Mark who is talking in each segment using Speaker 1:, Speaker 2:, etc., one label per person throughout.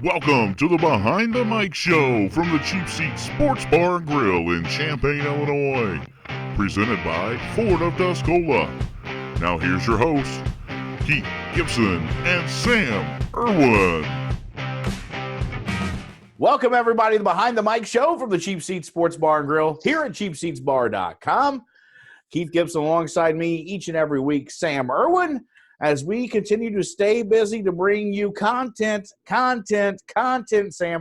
Speaker 1: Welcome to the Behind the Mic Show from the Cheap Seat Sports Bar and Grill in Champaign, Illinois. Presented by Ford of Tuscola. Now here's your hosts, Keith Gibson and Sam Erwin.
Speaker 2: Welcome, everybody, to the Behind the Mic Show from the Cheap Seat Sports Bar and Grill here at cheapseatsbar.com. Keith Gibson alongside me each and every week, Sam Erwin, as we continue to stay busy to bring you content, Sam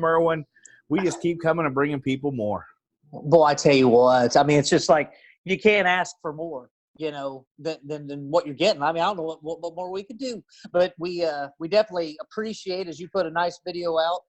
Speaker 2: Erwin. We just keep coming and bringing people more.
Speaker 3: Boy, I tell you what, I mean, it's just like you can't ask for more, you know, than what you're getting. I mean, I don't know what more we could do, but we definitely appreciate, as you put a nice video out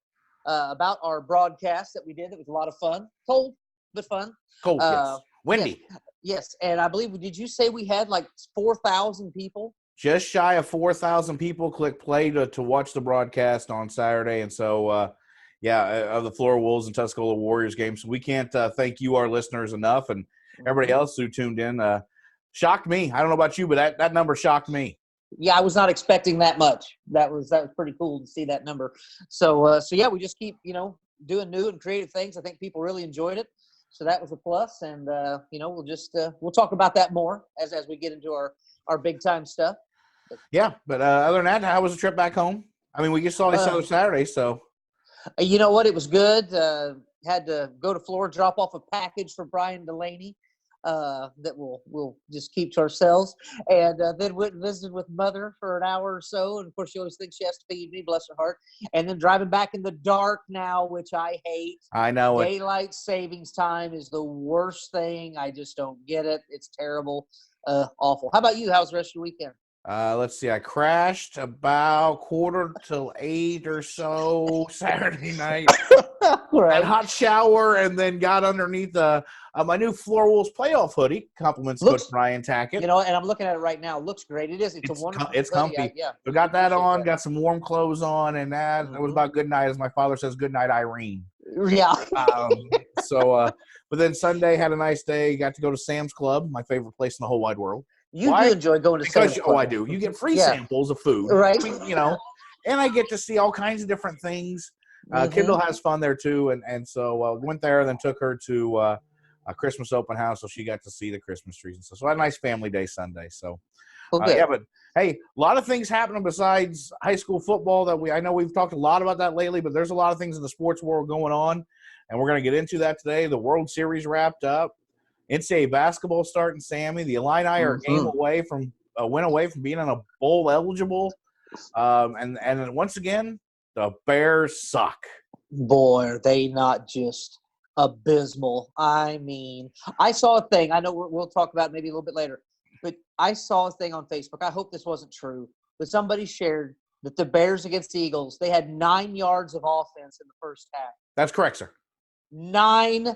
Speaker 3: about our broadcast that we did. It was a lot of fun. Cold, but fun.
Speaker 2: Cold, yes. Windy.
Speaker 3: Yes, and I believe, did you say we had like 4,000 people?
Speaker 2: Just shy of 4,000 people click play to watch the broadcast on Saturday. And so, of the Flora Wolves and Tuscola Warriors game. So we can't thank you, our listeners, enough. And everybody else who tuned in shocked me. I don't know about you, but that number shocked me.
Speaker 3: Yeah, I was not expecting that much. That was pretty cool to see that number. So yeah, we just keep, doing new and creative things. I think people really enjoyed it. So that was a plus. And, we'll talk about that more as we get into our big time stuff.
Speaker 2: Yeah, but other than that, how was the trip back home? I mean, we just saw each other Saturday, so.
Speaker 3: You know what? It was good. Had to go to Flora, drop off a package for Brian Delaney that we'll just keep to ourselves. And then went and visited with Mother for an hour or so. And, of course, she always thinks she has to feed me, bless her heart. And then driving back in the dark now, which I hate.
Speaker 2: I know it.
Speaker 3: Daylight savings time is the worst thing. I just don't get it. It's terrible. Awful. How about you? How was the rest of your weekend?
Speaker 2: Let's see. I crashed about 7:45 or so Saturday night.
Speaker 3: Right.
Speaker 2: Had a hot shower and then got underneath my new Flora Wolves playoff hoodie. Compliments Coach Brian Tackitt.
Speaker 3: And I'm looking at it right now. It looks great. It is. It's a wonderful
Speaker 2: It's
Speaker 3: hoodie.
Speaker 2: comfy.
Speaker 3: Yeah.
Speaker 2: So got that on. Got some warm clothes on, and that it was about good night, as my father says. Good night, Irene.
Speaker 3: Yeah.
Speaker 2: But then Sunday had a nice day. Got to go to Sam's Club, my favorite place in the whole wide world.
Speaker 3: You do enjoy going to Sam's Club.
Speaker 2: I do. You get free samples of food.
Speaker 3: Right.
Speaker 2: And I get to see all kinds of different things. Kendall has fun there, too. And so went there and then took her to a Christmas open house, so she got to see the Christmas trees. And so I had a nice family day Sunday. So, but, hey, a lot of things happening besides high school football that I know we've talked a lot about that lately, but there's a lot of things in the sports world going on, and we're going to get into that today. The World Series wrapped up. NCAA basketball starting, Sammy. The Illini are a win away from being on a bowl eligible. And once again, the Bears suck.
Speaker 3: Boy, are they not just abysmal. I mean, I saw a thing. I know we'll talk about it maybe a little bit later. But I saw a thing on Facebook. I hope this wasn't true. But somebody shared that the Bears against the Eagles, they had 9 yards of offense in the first half.
Speaker 2: That's correct, sir.
Speaker 3: 9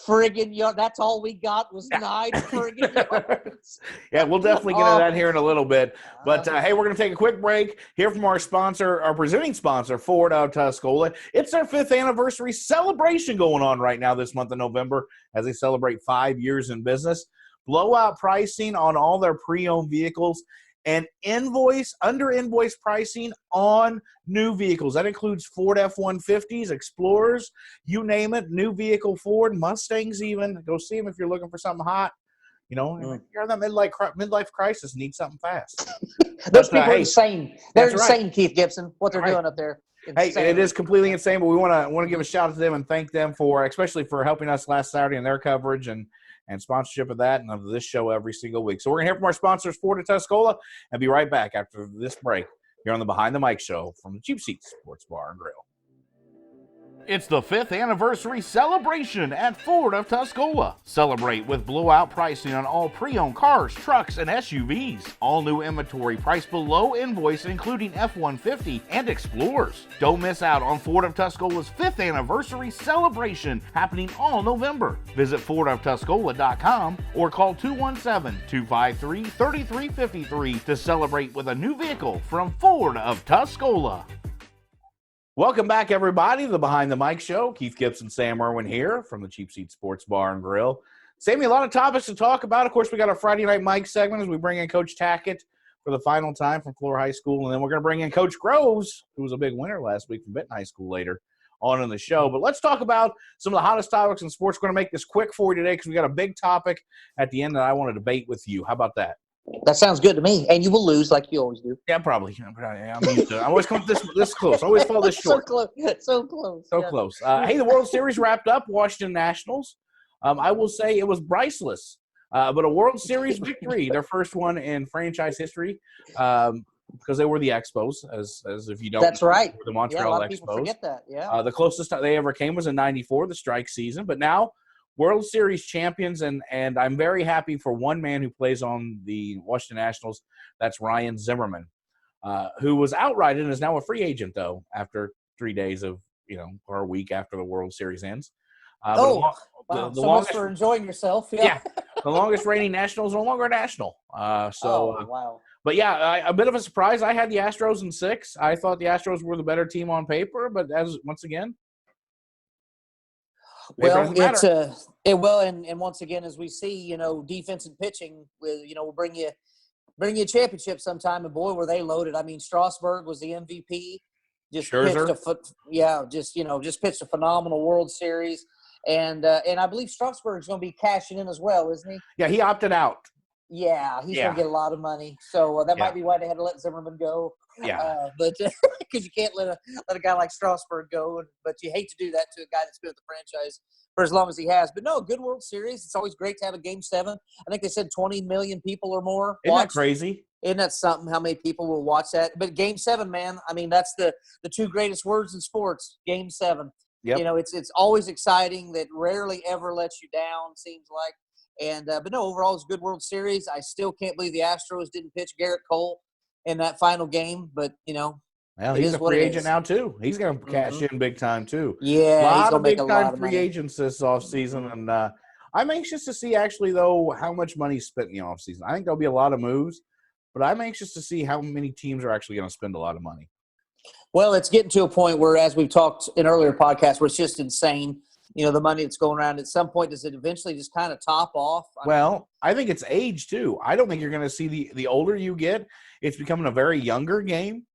Speaker 3: friggin' yards. That's all we got was 9 friggin' yards.
Speaker 2: Yeah, we'll definitely get into that here in a little bit. But, hey, we're going to take a quick break. Hear from our sponsor, our presenting sponsor, Ford of Tuscola. It's their 5th anniversary celebration going on right now this month of November as they celebrate 5 years in business. Blowout pricing on all their pre-owned vehicles and under invoice pricing on new vehicles. That includes Ford F-150s, Explorers, you name it, new vehicle Ford, Mustangs even. Go see them if you're looking for something hot. You're in that midlife crisis, need something fast.
Speaker 3: Those people are insane. They're insane,
Speaker 2: right.
Speaker 3: Keith Gibson, what they're doing up there.
Speaker 2: Insane. Hey, it is completely insane, but we want to give a shout out to them and thank them especially for helping us last Saturday in their coverage and sponsorship of that and of this show every single week. So we're going to hear from our sponsors, Ford of Tuscola, and be right back after this break here on the Behind the Mic Show from the Cheap Seat Sports Bar and Grill. It's the 5th anniversary celebration at Ford of Tuscola. Celebrate with blowout pricing on all pre-owned cars, trucks, and SUVs. All new inventory priced below invoice, including F-150 and Explorers. Don't miss out on Ford of Tuscola's 5th anniversary celebration happening all November. Visit FordofTuscola.com or call 217-253-3353 to celebrate with a new vehicle from Ford of Tuscola. Welcome back, everybody, to the Behind the Mic Show. Keith Gibson, Sam Erwin here from the Cheap Seat Sports Bar and Grill. Sammy, a lot of topics to talk about. Of course, we got our Friday Night Mike segment as we bring in Coach Tackitt for the final time from Flora High School. And then we're going to bring in Coach Groves, who was a big winner last week from Benton High School later on in the show. But let's talk about some of the hottest topics in sports. We're going to make this quick for you today because we got a big topic at the end that I want to debate with you. How about that?
Speaker 3: That sounds good to me. And you will lose like you always do.
Speaker 2: Yeah, probably. I'm used to it. I always come this close. I always fall this short.
Speaker 3: So close.
Speaker 2: So close. Hey, the World Series wrapped up. Washington Nationals. I will say it was priceless. But a World Series victory, their first one in franchise history, because they were the Expos, as if you don't.
Speaker 3: That's right.
Speaker 2: The Montreal
Speaker 3: a lot of
Speaker 2: Expos.
Speaker 3: people forget that. Yeah.
Speaker 2: The closest they ever came was in '94, the strike season. But now, World Series champions, and I'm very happy for one man who plays on the Washington Nationals. That's Ryan Zimmerman, who was outrighted and is now a free agent, though, after 3 days of, or a week after the World Series ends.
Speaker 3: Wow.
Speaker 2: The
Speaker 3: So
Speaker 2: longest,
Speaker 3: much for enjoying yourself.
Speaker 2: yeah, the longest reigning National is no longer a National.
Speaker 3: Wow.
Speaker 2: But yeah, a bit of a surprise. I had the Astros in 6. I thought the Astros were the better team on paper, but once again,
Speaker 3: Well, and once again, as we see, defense and pitching will bring you a championship sometime. And boy, were they loaded. I mean, Strasburg was the MVP.
Speaker 2: Scherzer.
Speaker 3: Just pitched a phenomenal World Series. And I believe Strasburg's going to be cashing in as well, isn't he?
Speaker 2: Yeah, he opted out.
Speaker 3: Yeah, he's going to get a lot of money. So that might be why they had to let Zimmerman go.
Speaker 2: Yeah.
Speaker 3: But because you can't let a guy like Strasburg go, but you hate to do that to a guy that's been with the franchise for as long as he has. But no, good World Series. It's always great to have a Game 7. I think they said 20 million people or more
Speaker 2: Isn't
Speaker 3: watched.
Speaker 2: that crazy?
Speaker 3: Isn't that something, how many people will watch that? But Game 7, man, I mean, that's the two greatest words in sports, Game 7.
Speaker 2: Yep.
Speaker 3: It's always exciting. That rarely ever lets you down, seems like. And but no, overall, it's a good World Series. I still can't believe the Astros didn't pitch Garrett Cole in that final game. But
Speaker 2: well, he's a free agent now too. He's going to cash in big time too.
Speaker 3: Yeah,
Speaker 2: a lot
Speaker 3: he's
Speaker 2: of
Speaker 3: gonna make
Speaker 2: big
Speaker 3: a lot
Speaker 2: time
Speaker 3: of
Speaker 2: free
Speaker 3: money.
Speaker 2: agents this offseason, and I'm anxious to see actually though how much money's spent in the offseason. I think there'll be a lot of moves, but I'm anxious to see how many teams are actually going to spend a lot of money.
Speaker 3: Well, it's getting to a point where, as we've talked in earlier podcasts, where it's just insane. The money that's going around. At some point, does it eventually just kind of top off?
Speaker 2: I think it's age too. I don't think you're going to see the older you get, it's becoming a very younger game.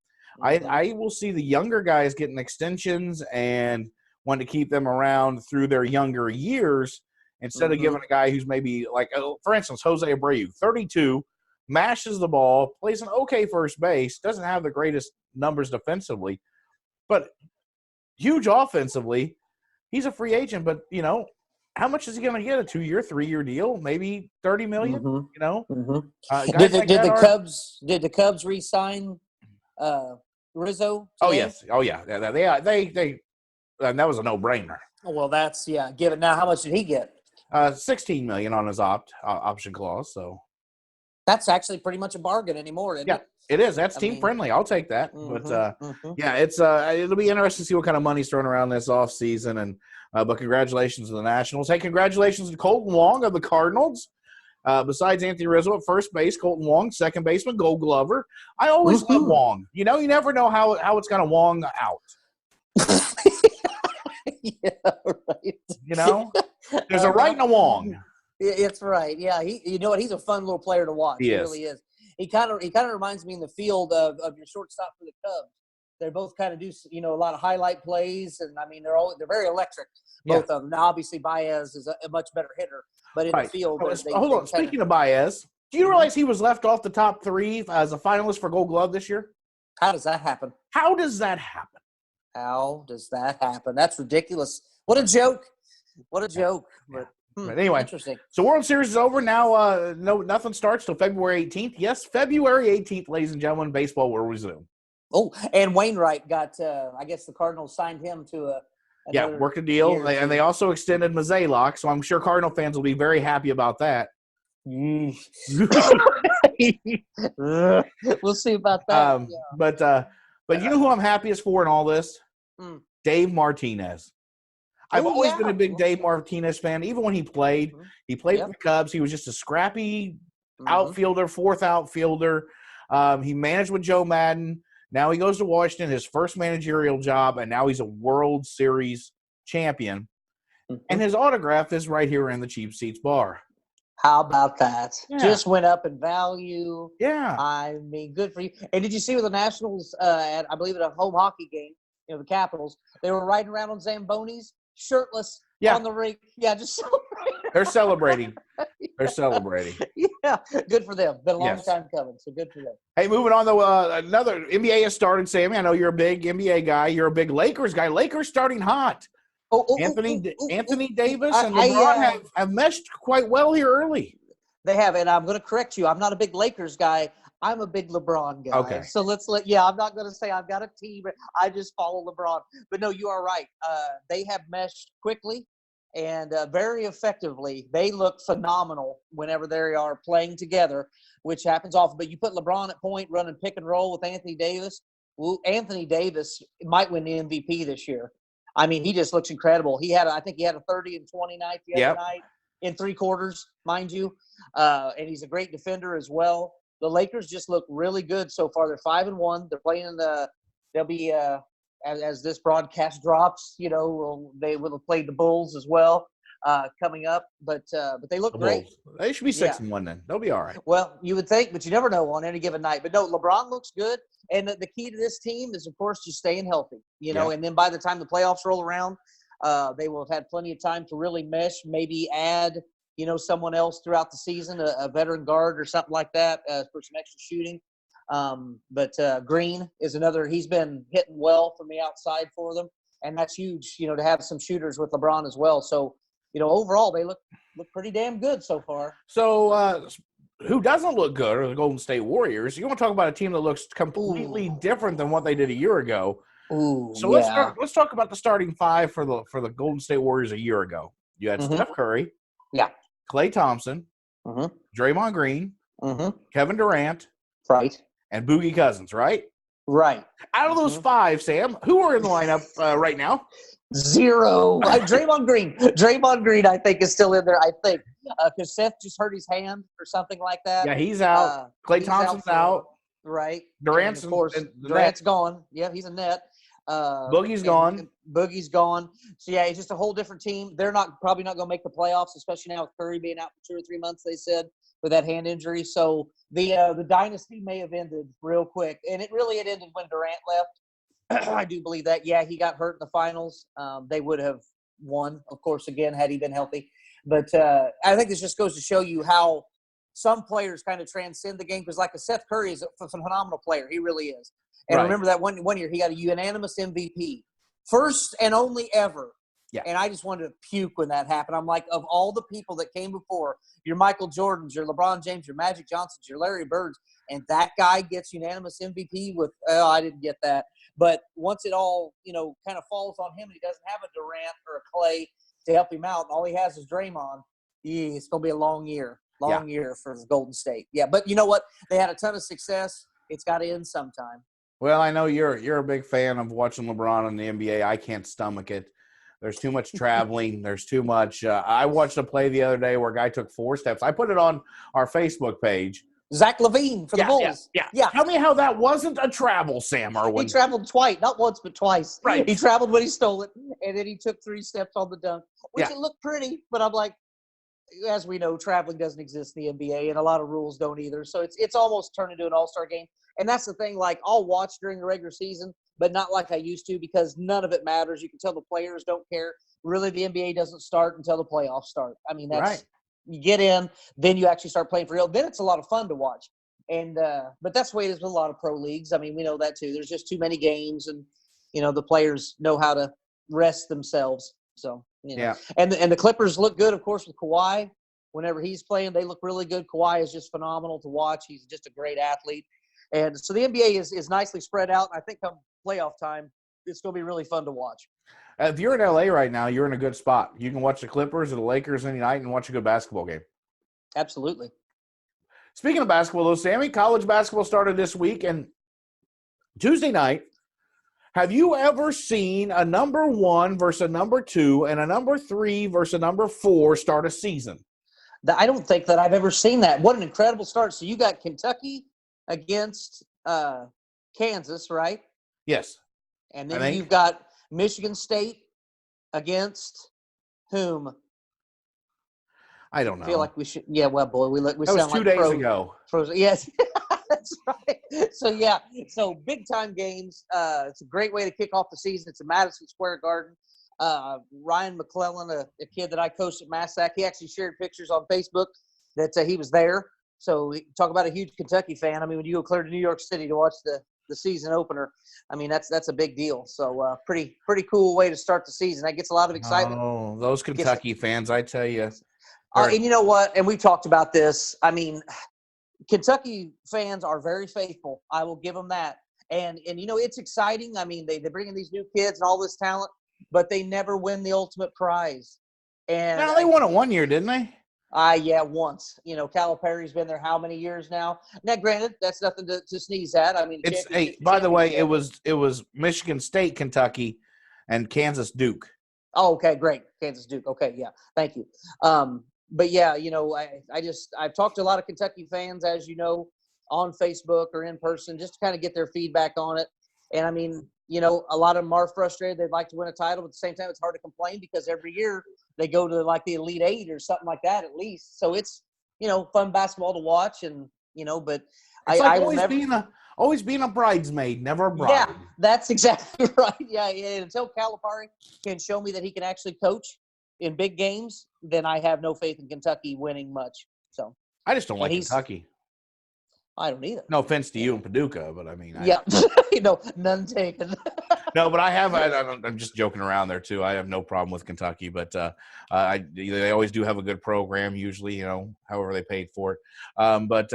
Speaker 3: Mm-hmm.
Speaker 2: I will see the younger guys getting extensions and want to keep them around through their younger years instead of giving a guy who's maybe like, for instance, Jose Abreu, 32, mashes the ball, plays an okay first base, doesn't have the greatest numbers defensively, but huge offensively. He's a free agent, but, how much is he going to get? A 2-year, 3-year deal? Maybe $30 million,
Speaker 3: Did the Cubs re-sign Rizzo today?
Speaker 2: Oh, yes. Oh, yeah. They and that was a no-brainer.
Speaker 3: Well, that's, given. Now, how much did he get?
Speaker 2: $16 million on his option clause, so.
Speaker 3: That's actually pretty much a bargain anymore, isn't it?
Speaker 2: It is. That's team-friendly. I'll take that. But, it's it'll be interesting to see what kind of money's thrown around this offseason. And but congratulations to the Nationals. Hey, congratulations to Colton Wong of the Cardinals. Besides Anthony Rizzo at first base, Colton Wong, second baseman, Gold Glover. I always love Wong. You never know how it's going to Wong out.
Speaker 3: Yeah, right.
Speaker 2: There's a right and a Wong.
Speaker 3: It's right. Yeah, you know what? He's a fun little player to watch. He really is. He kind of reminds me in the field of your shortstop for the Cubs. They both kind of do a lot of highlight plays, and I mean they're very electric, both of them. Now obviously Baez is a much better hitter, but in the field.
Speaker 2: Hold on. Speaking of Baez, do you realize he was left off the top 3 as a finalist for Gold Glove this year?
Speaker 3: How does that happen?
Speaker 2: How does that happen?
Speaker 3: That's ridiculous. What a joke!
Speaker 2: But anyway,
Speaker 3: interesting.
Speaker 2: So World Series is over now. Nothing starts till February 18th. Yes, February 18th, ladies and gentlemen, baseball will resume.
Speaker 3: Oh, and Wainwright got. I guess the Cardinals signed him to
Speaker 2: worked a deal, and they also extended Mazalok. So I'm sure Cardinal fans will be very happy about that.
Speaker 3: We'll see about that.
Speaker 2: But you know who I'm happiest for in all this? Dave Martinez. I've always been a big Dave Martinez fan. Even when he played with the Cubs, he was just a scrappy outfielder, fourth outfielder. He managed with Joe Madden. Now he goes to Washington, his first managerial job, and now he's a World Series champion. And his autograph is right here in the Cheap Seats bar.
Speaker 3: How about that?
Speaker 2: Yeah.
Speaker 3: Just went up in value.
Speaker 2: Yeah.
Speaker 3: I mean, good for you. And did you see with the Nationals at, I believe, at a home hockey game, the Capitals, they were riding around on Zambonis, shirtless on the rink. Yeah, just celebrating.
Speaker 2: They're celebrating. They're celebrating.
Speaker 3: Yeah, good for them. Been a long time coming, so good for them.
Speaker 2: Hey, moving on, though, another NBA has started. Sammy, I know you're a big NBA guy. You're a big Lakers guy. Lakers starting hot. Anthony Davis and LeBron have meshed quite well here early.
Speaker 3: They have, and I'm going to correct you. I'm not a big Lakers guy. I'm a big LeBron guy.
Speaker 2: Okay.
Speaker 3: So I'm not going to say I've got a team. I just follow LeBron. But no, you are right. They have meshed quickly and very effectively. They look phenomenal whenever they are playing together, which happens often. But you put LeBron at point, running pick and roll with Anthony Davis. Well, Anthony Davis might win the MVP this year. I mean, he just looks incredible. I think he had a 30 and 20 night the other night in 3 quarters, mind you. And he's a great defender as well. The Lakers just look really good so far. They're 5-1. They're playing they'll be as this broadcast drops, they will have played the Bulls as well coming up. But they look great.
Speaker 2: Bulls. They should be 6-1 then. They'll be all right.
Speaker 3: Well, you would think, but you never know on any given night. But no, LeBron looks good. And the key to this team is, of course, just staying healthy, and then by the time the playoffs roll around, they will have had plenty of time to really mesh, maybe add, someone else throughout the season, a veteran guard or something like that for some extra shooting. But Green is another. He's been hitting well from the outside for them, and that's huge, to have some shooters with LeBron as well. So, overall, they look pretty damn good so far.
Speaker 2: So, who doesn't look good are the Golden State Warriors. You want to talk about a team that looks completely different than what they did a year ago. So let's talk about the starting 5 for the Golden State Warriors a year ago. You had Steph Curry, Klay Thompson, Draymond Green, Kevin Durant,
Speaker 3: right,
Speaker 2: and Boogie Cousins, right?
Speaker 3: Right.
Speaker 2: Out of those 5, Sam, who are in the lineup right now?
Speaker 3: 0. Draymond Green, I think, is still in there. I think because Seth just hurt his hand or something like that.
Speaker 2: Yeah, he's out. Klay Thompson's out.
Speaker 3: Right.
Speaker 2: Durant's
Speaker 3: Durant's gone. Yeah, he's a net.
Speaker 2: Boogie's gone.
Speaker 3: Boogie's gone. So yeah, it's just a whole different team. They're probably not going to make the playoffs, especially now with Curry being out for 2 or 3 months. They said with that hand injury. So the dynasty may have ended real quick, and it ended when Durant left. I do believe that. Yeah, he got hurt in the finals. They would have won, of course, again, had he been healthy. But I think this just goes to show you how some players kind of transcend the game. Because like Seth Curry is a phenomenal player. He really is. And remember that one year he got a unanimous MVP. First and only ever. Yeah. And I just wanted to puke when that happened. I'm like, of all the people that came before, your Michael Jordans, your LeBron James, your Magic Johnsons, your Larry Birds, and that guy gets unanimous MVP with, I didn't get that. But once it all, kind of falls on him and he doesn't have a Durant or a Clay to help him out, and all he has is Draymond, it's going to be a long year for Golden State. Yeah, but you know what? They had a ton of success. It's got to end sometime.
Speaker 2: Well, I know you're a big fan of watching LeBron in the NBA. I can't stomach it. There's too much traveling. There's too much. I watched a play the other day where a guy took 4 steps. I put it on our Facebook page.
Speaker 3: Zach LaVine for the Bulls.
Speaker 2: Yeah. Tell me how that wasn't a travel, Sam Erwin.
Speaker 3: He traveled twice, not once, but twice.
Speaker 2: Right.
Speaker 3: He traveled when he stole it, and then he took 3 steps on the dunk, which it looked pretty. But I'm like, as we know, traveling doesn't exist in the NBA, and a lot of rules don't either. So it's almost turned into an all-star game. And that's the thing. Like, I'll watch during the regular season, but not like I used to because none of it matters. You can tell the players don't care. Really, the NBA doesn't start until the playoffs start. I mean, that's right. You get in, then you actually start playing for real. Then it's a lot of fun to watch. And but that's the way it is with a lot of pro leagues. I mean, we know that too. There's just too many games, and the players know how to rest themselves. So and the Clippers look good, of course, with Kawhi. Whenever he's playing, they look really good. Kawhi is just phenomenal to watch. He's just a great athlete. And so the NBA is nicely spread out. And I think come playoff time, it's going to be really fun to watch.
Speaker 2: If you're in LA right now, you're in a good spot. You can watch the Clippers or the Lakers any night and watch a good basketball game.
Speaker 3: Absolutely.
Speaker 2: Speaking of basketball, though, Sammy, college basketball started this week. And Tuesday night, have you ever seen a number 1 versus a number 2 and a number 3 versus a number 4 start a season?
Speaker 3: I don't think that I've ever seen that. What an incredible start. So you got Kentucky against Kansas, right?
Speaker 2: Yes.
Speaker 3: And then you've got Michigan State against whom?
Speaker 2: I don't know.
Speaker 3: Feel like we should. Yeah, well, boy, we
Speaker 2: that
Speaker 3: sound
Speaker 2: was 2
Speaker 3: like
Speaker 2: days ago.
Speaker 3: Pros. Yes, that's right. So yeah, so big time games. It's a great way to kick off the season. It's at Madison Square Garden. Ryan McClellan, a kid that I coached at Massac, he actually shared pictures on Facebook that he was there. So talk about a huge Kentucky fan. I mean, when you go clear to New York City to watch the season opener, I mean that's a big deal. So pretty cool way to start the season. That gets a lot of excitement.
Speaker 2: Oh, those Kentucky fans, I tell you.
Speaker 3: And you know what? And we've talked about this. I mean, Kentucky fans are very faithful. I will give them that. And you know, it's exciting. I mean, they bring in these new kids and all this talent, but they never win the ultimate prize. And
Speaker 2: No, they won it 1 year, didn't they?
Speaker 3: Yeah, once. You know, Calipari's been there how many years now? Now, granted, that's nothing to sneeze at. I mean,
Speaker 2: It's by the way, it was Michigan State, Kentucky, and Kansas Duke.
Speaker 3: Oh, okay, great. Kansas Duke. Okay, yeah, thank you. But yeah, you know, I've talked to a lot of Kentucky fans, as you know, on Facebook or in person, just to kind of get their feedback on it. And I mean, you know, a lot of them are frustrated. They'd like to win a title, but at the same time, it's hard to complain because every year they go to like the Elite Eight or something like that at least. So it's, you know, fun basketball to watch, and you know, but
Speaker 2: it's
Speaker 3: I
Speaker 2: like
Speaker 3: will never
Speaker 2: always being a bridesmaid, never a bride.
Speaker 3: Yeah, that's exactly right. Yeah, until Calipari can show me that he can actually coach in big games, then I have no faith in Kentucky winning much. So
Speaker 2: I just don't like Kentucky.
Speaker 3: I don't either.
Speaker 2: No offense to you and Paducah, but I mean,
Speaker 3: yeah, none taken.
Speaker 2: No, but I'm just joking around there too. I have no problem with Kentucky, but they always do have a good program. Usually, you know, however they paid for it. But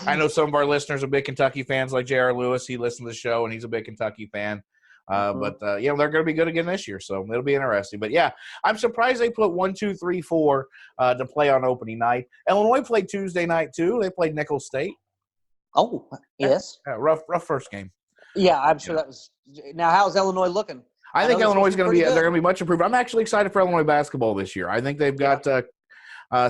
Speaker 2: I know some of our listeners are big Kentucky fans, like J.R. Lewis. He listens to the show, and he's a big Kentucky fan. But they're going to be good again this year, so it'll be interesting. But yeah, I'm surprised they put 1, 2, 3, 4 to play on opening night. Illinois played Tuesday night too. They played Nicholls State.
Speaker 3: Oh, yes.
Speaker 2: Yeah, rough first game.
Speaker 3: Yeah, I'm sure that was. Now, how's Illinois looking?
Speaker 2: I think Illinois is going to be. They're going to be much improved. I'm actually excited for Illinois basketball this year. I think they've got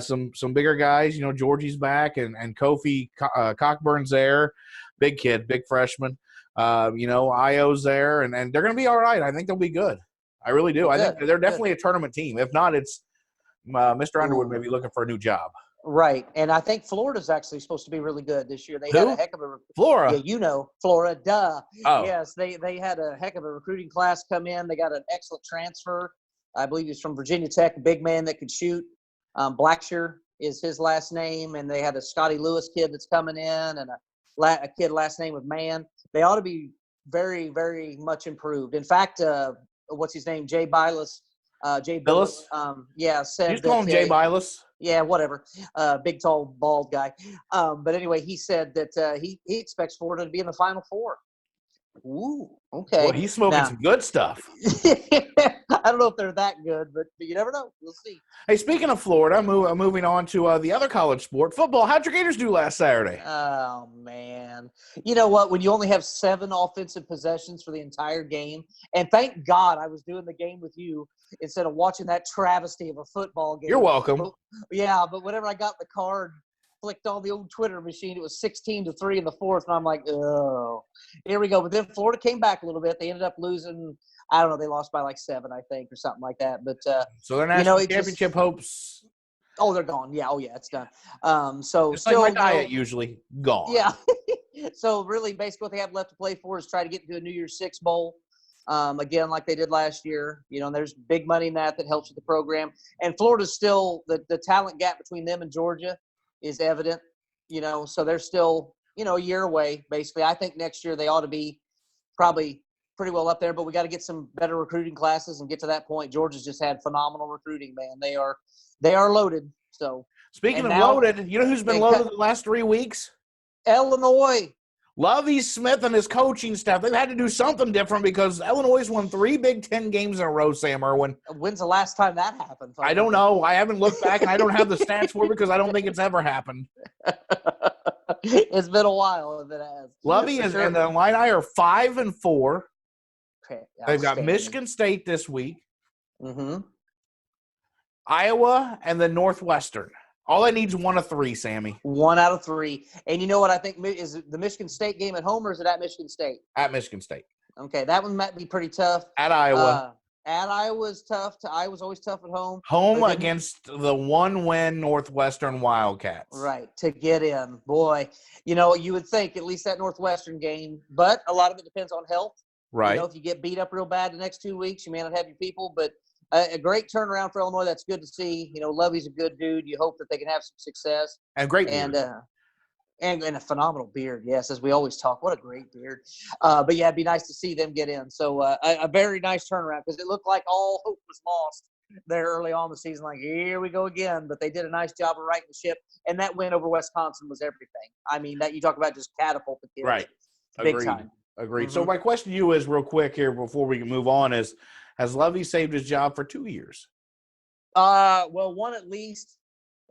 Speaker 2: some bigger guys. You know, Georgie's back, and Kofi Cockburn's there. Big kid, big freshman. You know, Io's there, and they're going to be all right. I think they'll be good. I really do. I think they're definitely a tournament team. If not, it's Mr. Underwood may be looking for a new job.
Speaker 3: Right, and I think Florida's actually supposed to be really good this year. They had a heck of a
Speaker 2: Flora.
Speaker 3: Yeah, you know, Flora. Duh.
Speaker 2: Oh.
Speaker 3: Yes, they had a heck of a recruiting class come in. They got an excellent transfer. I believe he's from Virginia Tech, a big man that could shoot. Blackshear is his last name, and they had a Scotty Lewis kid that's coming in, and a kid last name of Mann. They ought to be very, very much improved. In fact, what's his name? Jay Bilas. Jay Billis. Said
Speaker 2: you just call him Jay Bilas.
Speaker 3: Yeah, whatever. Big, tall, bald guy. But anyway, he said that he expects Florida to be in the Final Four. Ooh, okay.
Speaker 2: Well, he's smoking some good stuff.
Speaker 3: I don't know if they're that good, but you never know. We'll see.
Speaker 2: Hey, speaking of Florida, moving on to the other college sport, football. How'd your Gators do last Saturday?
Speaker 3: Oh, man. You know what? When you only have 7 offensive possessions for the entire game, and thank God I was doing the game with you instead of watching that travesty of a football game.
Speaker 2: You're welcome.
Speaker 3: But whenever I got the card, flicked on the old Twitter machine, it was 16-3 in the fourth, and I'm like, oh, here we go. But then Florida came back a little bit. They ended up losing. I don't know. They lost by like 7, I think, or something like that. But
Speaker 2: so their national championship hopes.
Speaker 3: Oh, they're gone. Yeah. Oh, yeah. It's done. So
Speaker 2: it's
Speaker 3: still,
Speaker 2: like my diet usually gone.
Speaker 3: Yeah. So really, basically, what they have left to play for is try to get into a New Year's Six bowl. Again, like they did last year. You know, and there's big money in that helps with the program. And Florida's still the talent gap between them and Georgia is evident. You know, so they're still a year away. Basically, I think next year they ought to be probably pretty well up there, but we got to get some better recruiting classes and get to that point. Georgia's just had phenomenal recruiting, man. They are loaded. So
Speaker 2: speaking of loaded, you know who's been loaded the last 3 weeks?
Speaker 3: Illinois.
Speaker 2: Lovie Smith and his coaching staff. They've had to do something different because Illinois won 3 Big Ten games in a row, Sam Erwin.
Speaker 3: When's the last time that happened?
Speaker 2: I don't know. I haven't looked back, and I don't have the stats for it because I don't think it's ever happened.
Speaker 3: It's been a while if it has.
Speaker 2: Lovie and the Illini are 5-4.
Speaker 3: Okay,
Speaker 2: they've got Michigan State this week.
Speaker 3: Mm-hmm.
Speaker 2: Iowa and then Northwestern. All I need is 1 of 3, Sammy.
Speaker 3: 1 out of 3. And you know what I think is the Michigan State game at home, or is it at Michigan State?
Speaker 2: At Michigan State.
Speaker 3: Okay, that one might be pretty tough.
Speaker 2: At Iowa.
Speaker 3: At Iowa's tough. Iowa's always tough at home.
Speaker 2: Home against the one-win Northwestern Wildcats.
Speaker 3: Right, to get in. Boy, you would think at least that Northwestern game, but a lot of it depends on health.
Speaker 2: Right.
Speaker 3: If you get beat up real bad the next 2 weeks, you may not have your people, but a great turnaround for Illinois. That's good to see. Lovey's a good dude. You hope that they can have some success.
Speaker 2: And great beard.
Speaker 3: And a phenomenal beard, yes, as we always talk. What a great beard. But, yeah, it'd be nice to see them get in. So a very nice turnaround because it looked like all hope was lost there early on in the season. Like, here we go again. But they did a nice job of righting the ship. And that win over Wisconsin was everything. I mean, that you talk about just catapult the kids.
Speaker 2: Right.
Speaker 3: Big time.
Speaker 2: Agreed.
Speaker 3: Mm-hmm.
Speaker 2: So my question to you is real quick here before we can move on is, has Lovey saved his job for 2 years?
Speaker 3: Well, one at least.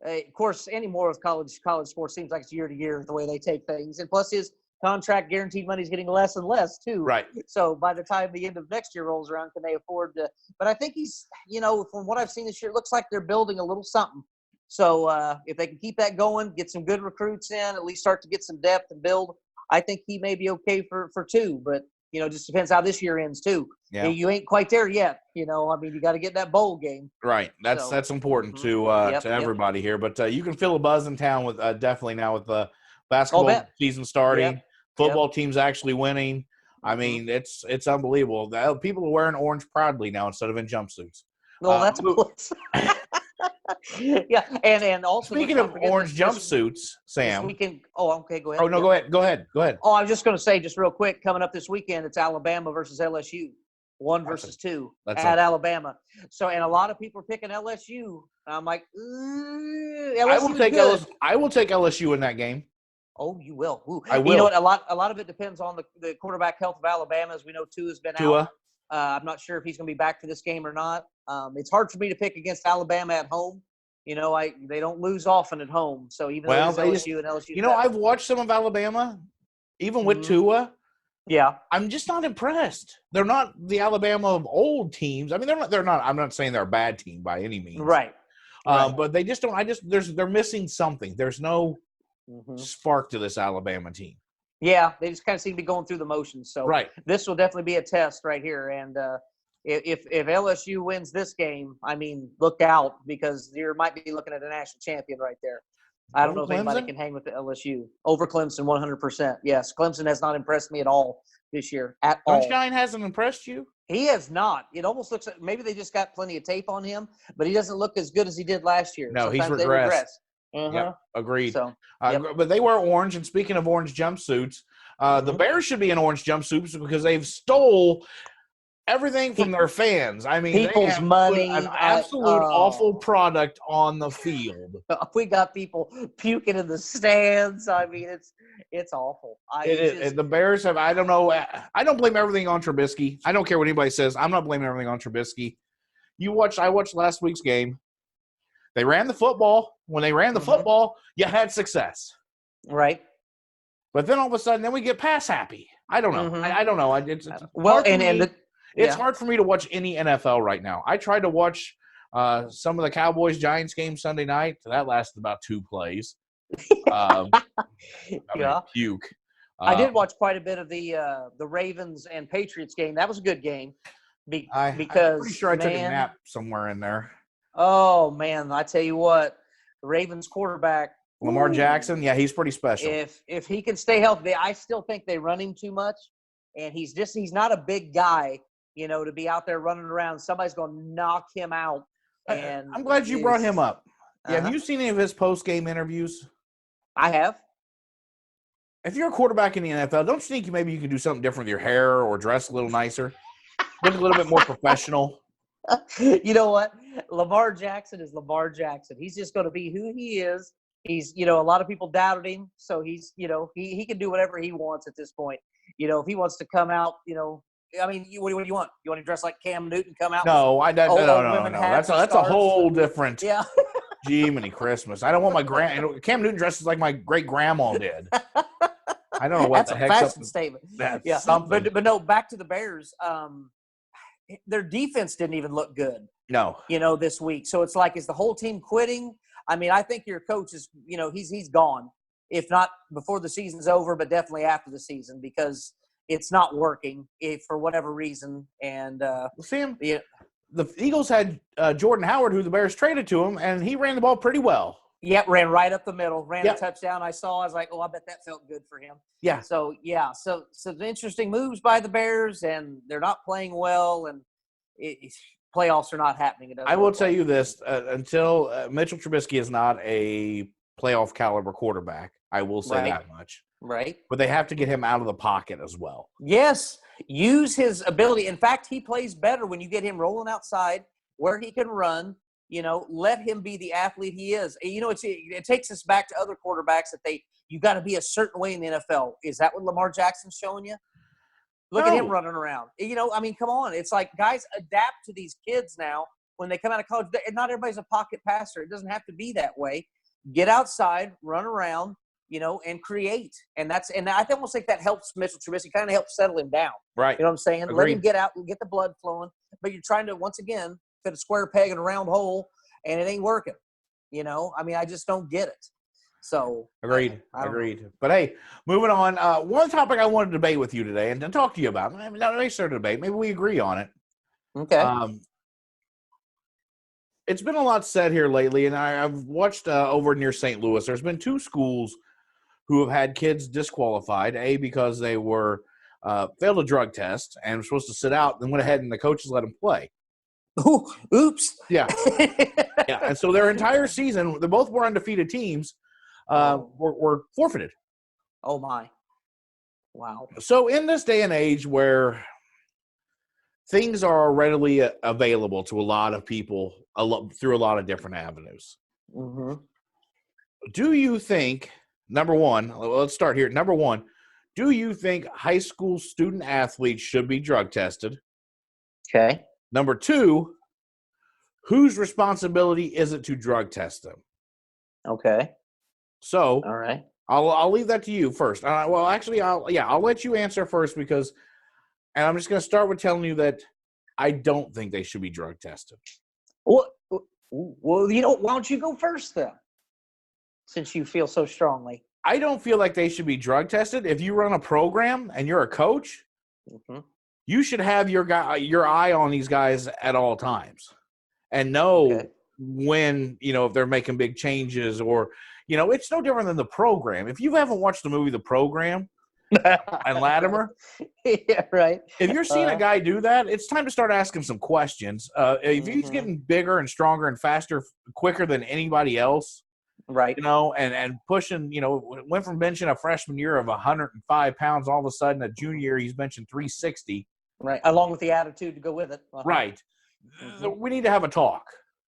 Speaker 3: Of course, anymore with college sports seems like it's year to year the way they take things. And plus his contract guaranteed money is getting less and less too.
Speaker 2: Right.
Speaker 3: So by the time the end of next year rolls around, can they afford to – but I think he's – from what I've seen this year, it looks like they're building a little something. So if they can keep that going, get some good recruits in, at least start to get some depth and build, I think he may be okay for 2. But, just depends how this year ends too.
Speaker 2: Yeah.
Speaker 3: You ain't quite there yet. You got to get that bowl game.
Speaker 2: Right. That's important to everybody here. But you can feel a buzz in town with definitely now with the basketball season starting. Yep. Football team's actually winning. I mean, it's unbelievable. People are wearing orange proudly now instead of in jumpsuits.
Speaker 3: Well, that's a plus. Yeah, and also
Speaker 2: speaking of orange jumpsuits, Sam.
Speaker 3: Okay, go ahead.
Speaker 2: Oh no, go ahead.
Speaker 3: Oh, I was just going to say, just real quick, coming up this weekend, it's Alabama versus LSU, 1 versus 2 at Alabama. So, and a lot of people are picking LSU. I'm like, LSU.
Speaker 2: I will take LSU in that game.
Speaker 3: Oh, you will. Ooh.
Speaker 2: I will.
Speaker 3: You know what? A lot of it depends on the quarterback health of Alabama. As we know, Tua's been out. I'm not sure if he's going to be back for this game or not. It's hard for me to pick against Alabama at home. They don't lose often at home. So even though it's LSU and LSU.
Speaker 2: I've watched some of Alabama, even with Tua.
Speaker 3: Yeah.
Speaker 2: I'm just not impressed. They're not the Alabama of old teams. I mean, they're not. I'm not saying they're a bad team by any means.
Speaker 3: Right.
Speaker 2: But they just don't. They're missing something. There's no spark to this Alabama team.
Speaker 3: Yeah, they just kind of seem to be going through the motions. So this will definitely be a test right here. And if LSU wins this game, I mean, look out because you might be looking at a national champion right there. I don't know if anybody can hang with the LSU over Clemson 100%. Yes, Clemson has not impressed me at all this year at all.
Speaker 2: Sunshine hasn't impressed you?
Speaker 3: He has not. It almost looks like maybe they just got plenty of tape on him, but he doesn't look as good as he did last year.
Speaker 2: No,
Speaker 3: Sometimes
Speaker 2: he's regressed.
Speaker 3: Yep,
Speaker 2: agreed.
Speaker 3: So,
Speaker 2: but they wear orange, and speaking of orange jumpsuits, the Bears should be in orange jumpsuits because they've stole everything from their fans. I mean,
Speaker 3: people's money,
Speaker 2: an absolute awful product on the field.
Speaker 3: We got people puking in the stands. I mean, it's awful.
Speaker 2: The Bears have. I don't know. I don't blame everything on Trubisky. I don't care what anybody says. I'm not blaming everything on Trubisky. I watched last week's game. They ran the football. When they ran the football, you had success.
Speaker 3: Right.
Speaker 2: But then all of a sudden, then we get pass happy. I don't know. I don't know. It's hard for me to watch any NFL right now. I tried to watch some of the Cowboys-Giants game Sunday night. That lasted about 2 plays. Puke.
Speaker 3: I did watch quite a bit of the Ravens and Patriots game. That was a good game. Because
Speaker 2: I'm pretty sure I took a nap somewhere in there.
Speaker 3: Oh, man, I tell you what, the Ravens quarterback.
Speaker 2: Lamar Jackson, he's pretty special.
Speaker 3: If he can stay healthy, I still think they run him too much. And he's not a big guy, to be out there running around. Somebody's going to knock him out. And
Speaker 2: I'm glad you brought him up. Have you seen any of his post-game interviews?
Speaker 3: I have.
Speaker 2: If you're a quarterback in the NFL, don't you think maybe you can do something different with your hair or dress a little nicer? Look a little bit more professional.
Speaker 3: You know what? Lamar Jackson is Lamar Jackson. He's just going to be who he is. He's, a lot of people doubted him. So he's, he can do whatever he wants at this point. If he wants to come out, I mean, what do you want? You want to dress like Cam Newton, come out?
Speaker 2: No, no. That's a whole different.
Speaker 3: Yeah.
Speaker 2: Jiminy Christmas. I don't want Cam Newton dresses like my great grandma did. I don't know what the heck's up.
Speaker 3: That's a fashion statement.
Speaker 2: Yeah, something.
Speaker 3: But no, back to the Bears. Their defense didn't even look good.
Speaker 2: No.
Speaker 3: This week. So it's like, is the whole team quitting? I mean, I think your coach is, he's gone. If not before the season's over, but definitely after the season because it's not working for whatever reason. And
Speaker 2: Sam, the Eagles had Jordan Howard, who the Bears traded to him, and he ran the ball pretty well.
Speaker 3: Yep, ran right up the middle, ran
Speaker 2: Yep.
Speaker 3: a touchdown. I was like, oh, I bet that felt good for him.
Speaker 2: Yeah.
Speaker 3: So the interesting moves by the Bears, and they're not playing well, and playoffs are not happening.
Speaker 2: I will tell you this: until Mitchell Trubisky is not a playoff caliber quarterback, I will say that much.
Speaker 3: Right.
Speaker 2: But they have to get him out of the pocket as well.
Speaker 3: Yes. Use his ability. In fact, he plays better when you get him rolling outside where he can run. Let him be the athlete he is. It takes us back to other quarterbacks that you got to be a certain way in the NFL. Is that what Lamar Jackson's showing you? Look at him running around. Come on. It's like guys adapt to these kids now when they come out of college. Not everybody's a pocket passer. It doesn't have to be that way. Get outside, run around, and create. And I almost think that helps Mitchell Trubisky, kind of helps settle him down.
Speaker 2: Right.
Speaker 3: You know what I'm saying?
Speaker 2: Agreed.
Speaker 3: Let him get out and get the blood flowing. But you're trying to, once again, fit a square peg in a round hole, and it ain't working. I just don't get it. So
Speaker 2: agreed.
Speaker 3: I
Speaker 2: Agreed. Know. But hey, moving on. One topic I want to debate with you today and talk to you about. Not necessarily debate. Maybe we agree on it.
Speaker 3: Okay.
Speaker 2: It's been a lot said here lately, and I've watched over near St. Louis. There's been 2 schools who have had kids disqualified. A, because they were failed a drug test and were supposed to sit out, and went ahead and the coaches let them play.
Speaker 3: Ooh, oops.
Speaker 2: Yeah. Yeah. And so their entire season, they both were undefeated teams, were forfeited.
Speaker 3: Oh, my. Wow.
Speaker 2: So in this day and age where things are readily available to a lot of people through a lot of different avenues, do you think, number one, let's start here. Number one, do you think high school student athletes should be drug tested?
Speaker 3: Okay.
Speaker 2: Number 2, whose responsibility is it to drug test them?
Speaker 3: Okay.
Speaker 2: So,
Speaker 3: all right,
Speaker 2: I'll leave that to you first. I'll let you answer first and I'm just going to start with telling you that I don't think they should be drug tested.
Speaker 3: Well, why don't you go first then, since you feel so strongly?
Speaker 2: I don't feel like they should be drug tested. If you run a program and you're a coach, you should have your eye on these guys at all times and know when, if they're making big changes or, it's no different than the program. If you haven't watched the movie The Program and Latimer,
Speaker 3: yeah, right.
Speaker 2: If you're seeing a guy do that, it's time to start asking some questions. If he's getting bigger and stronger and faster, quicker than anybody else,
Speaker 3: right?
Speaker 2: And pushing, went from benching a freshman year of 105 pounds, all of a sudden a junior year he's benching 360.
Speaker 3: Right, along with the attitude to go with it.
Speaker 2: Right. We need to have a talk.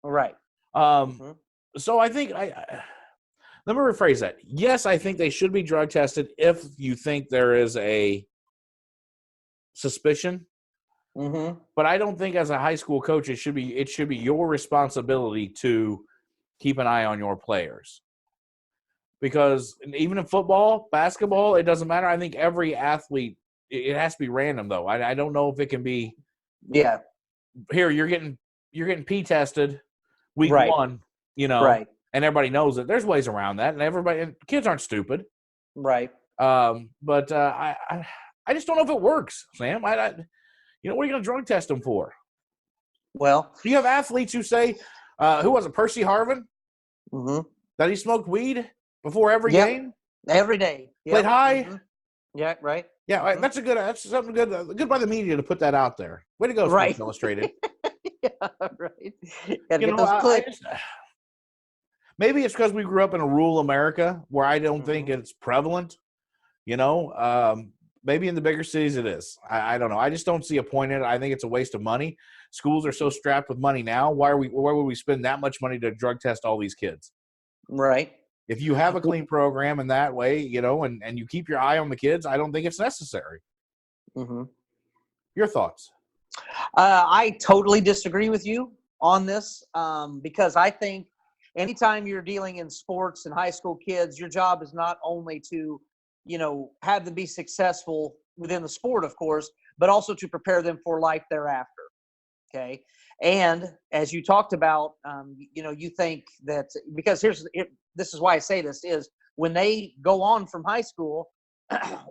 Speaker 3: Right.
Speaker 2: So I think let me rephrase that. Yes, I think they should be drug tested if you think there is a suspicion. But I don't think as a high school coach it should be your responsibility to keep an eye on your players. Because even in football, basketball, it doesn't matter. I think every athlete, it has to be random though. I don't know if it can be here you're getting P tested week 1,
Speaker 3: right.
Speaker 2: And everybody knows it. There's ways around that, and kids aren't stupid.
Speaker 3: Right.
Speaker 2: But I just don't know if it works, Sam. What are you going to drug test them for?
Speaker 3: Well,
Speaker 2: you have athletes who say, who was it, Percy Harvin? That he smoked weed before every game?
Speaker 3: Every day.
Speaker 2: Played high?
Speaker 3: Yeah, right.
Speaker 2: Yeah, that's something good by the media to put that out there. Way to go, Sports Illustrated.
Speaker 3: Yeah, right. Gotta get those clicks.
Speaker 2: Maybe it's because we grew up in a rural America where I don't think it's prevalent. Maybe in the bigger cities it is. I don't know. I just don't see a point in it. I think it's a waste of money. Schools are so strapped with money now. Why would we spend that much money to drug test all these kids?
Speaker 3: Right.
Speaker 2: If you have a clean program in that way, and you keep your eye on the kids, I don't think it's necessary. Your thoughts?
Speaker 3: I totally disagree with you on this because I think anytime you're dealing in sports and high school kids, your job is not only to, have them be successful within the sport, of course, but also to prepare them for life thereafter. Okay. And as you talked about, you think that because this is why I say this is when they go on from high school,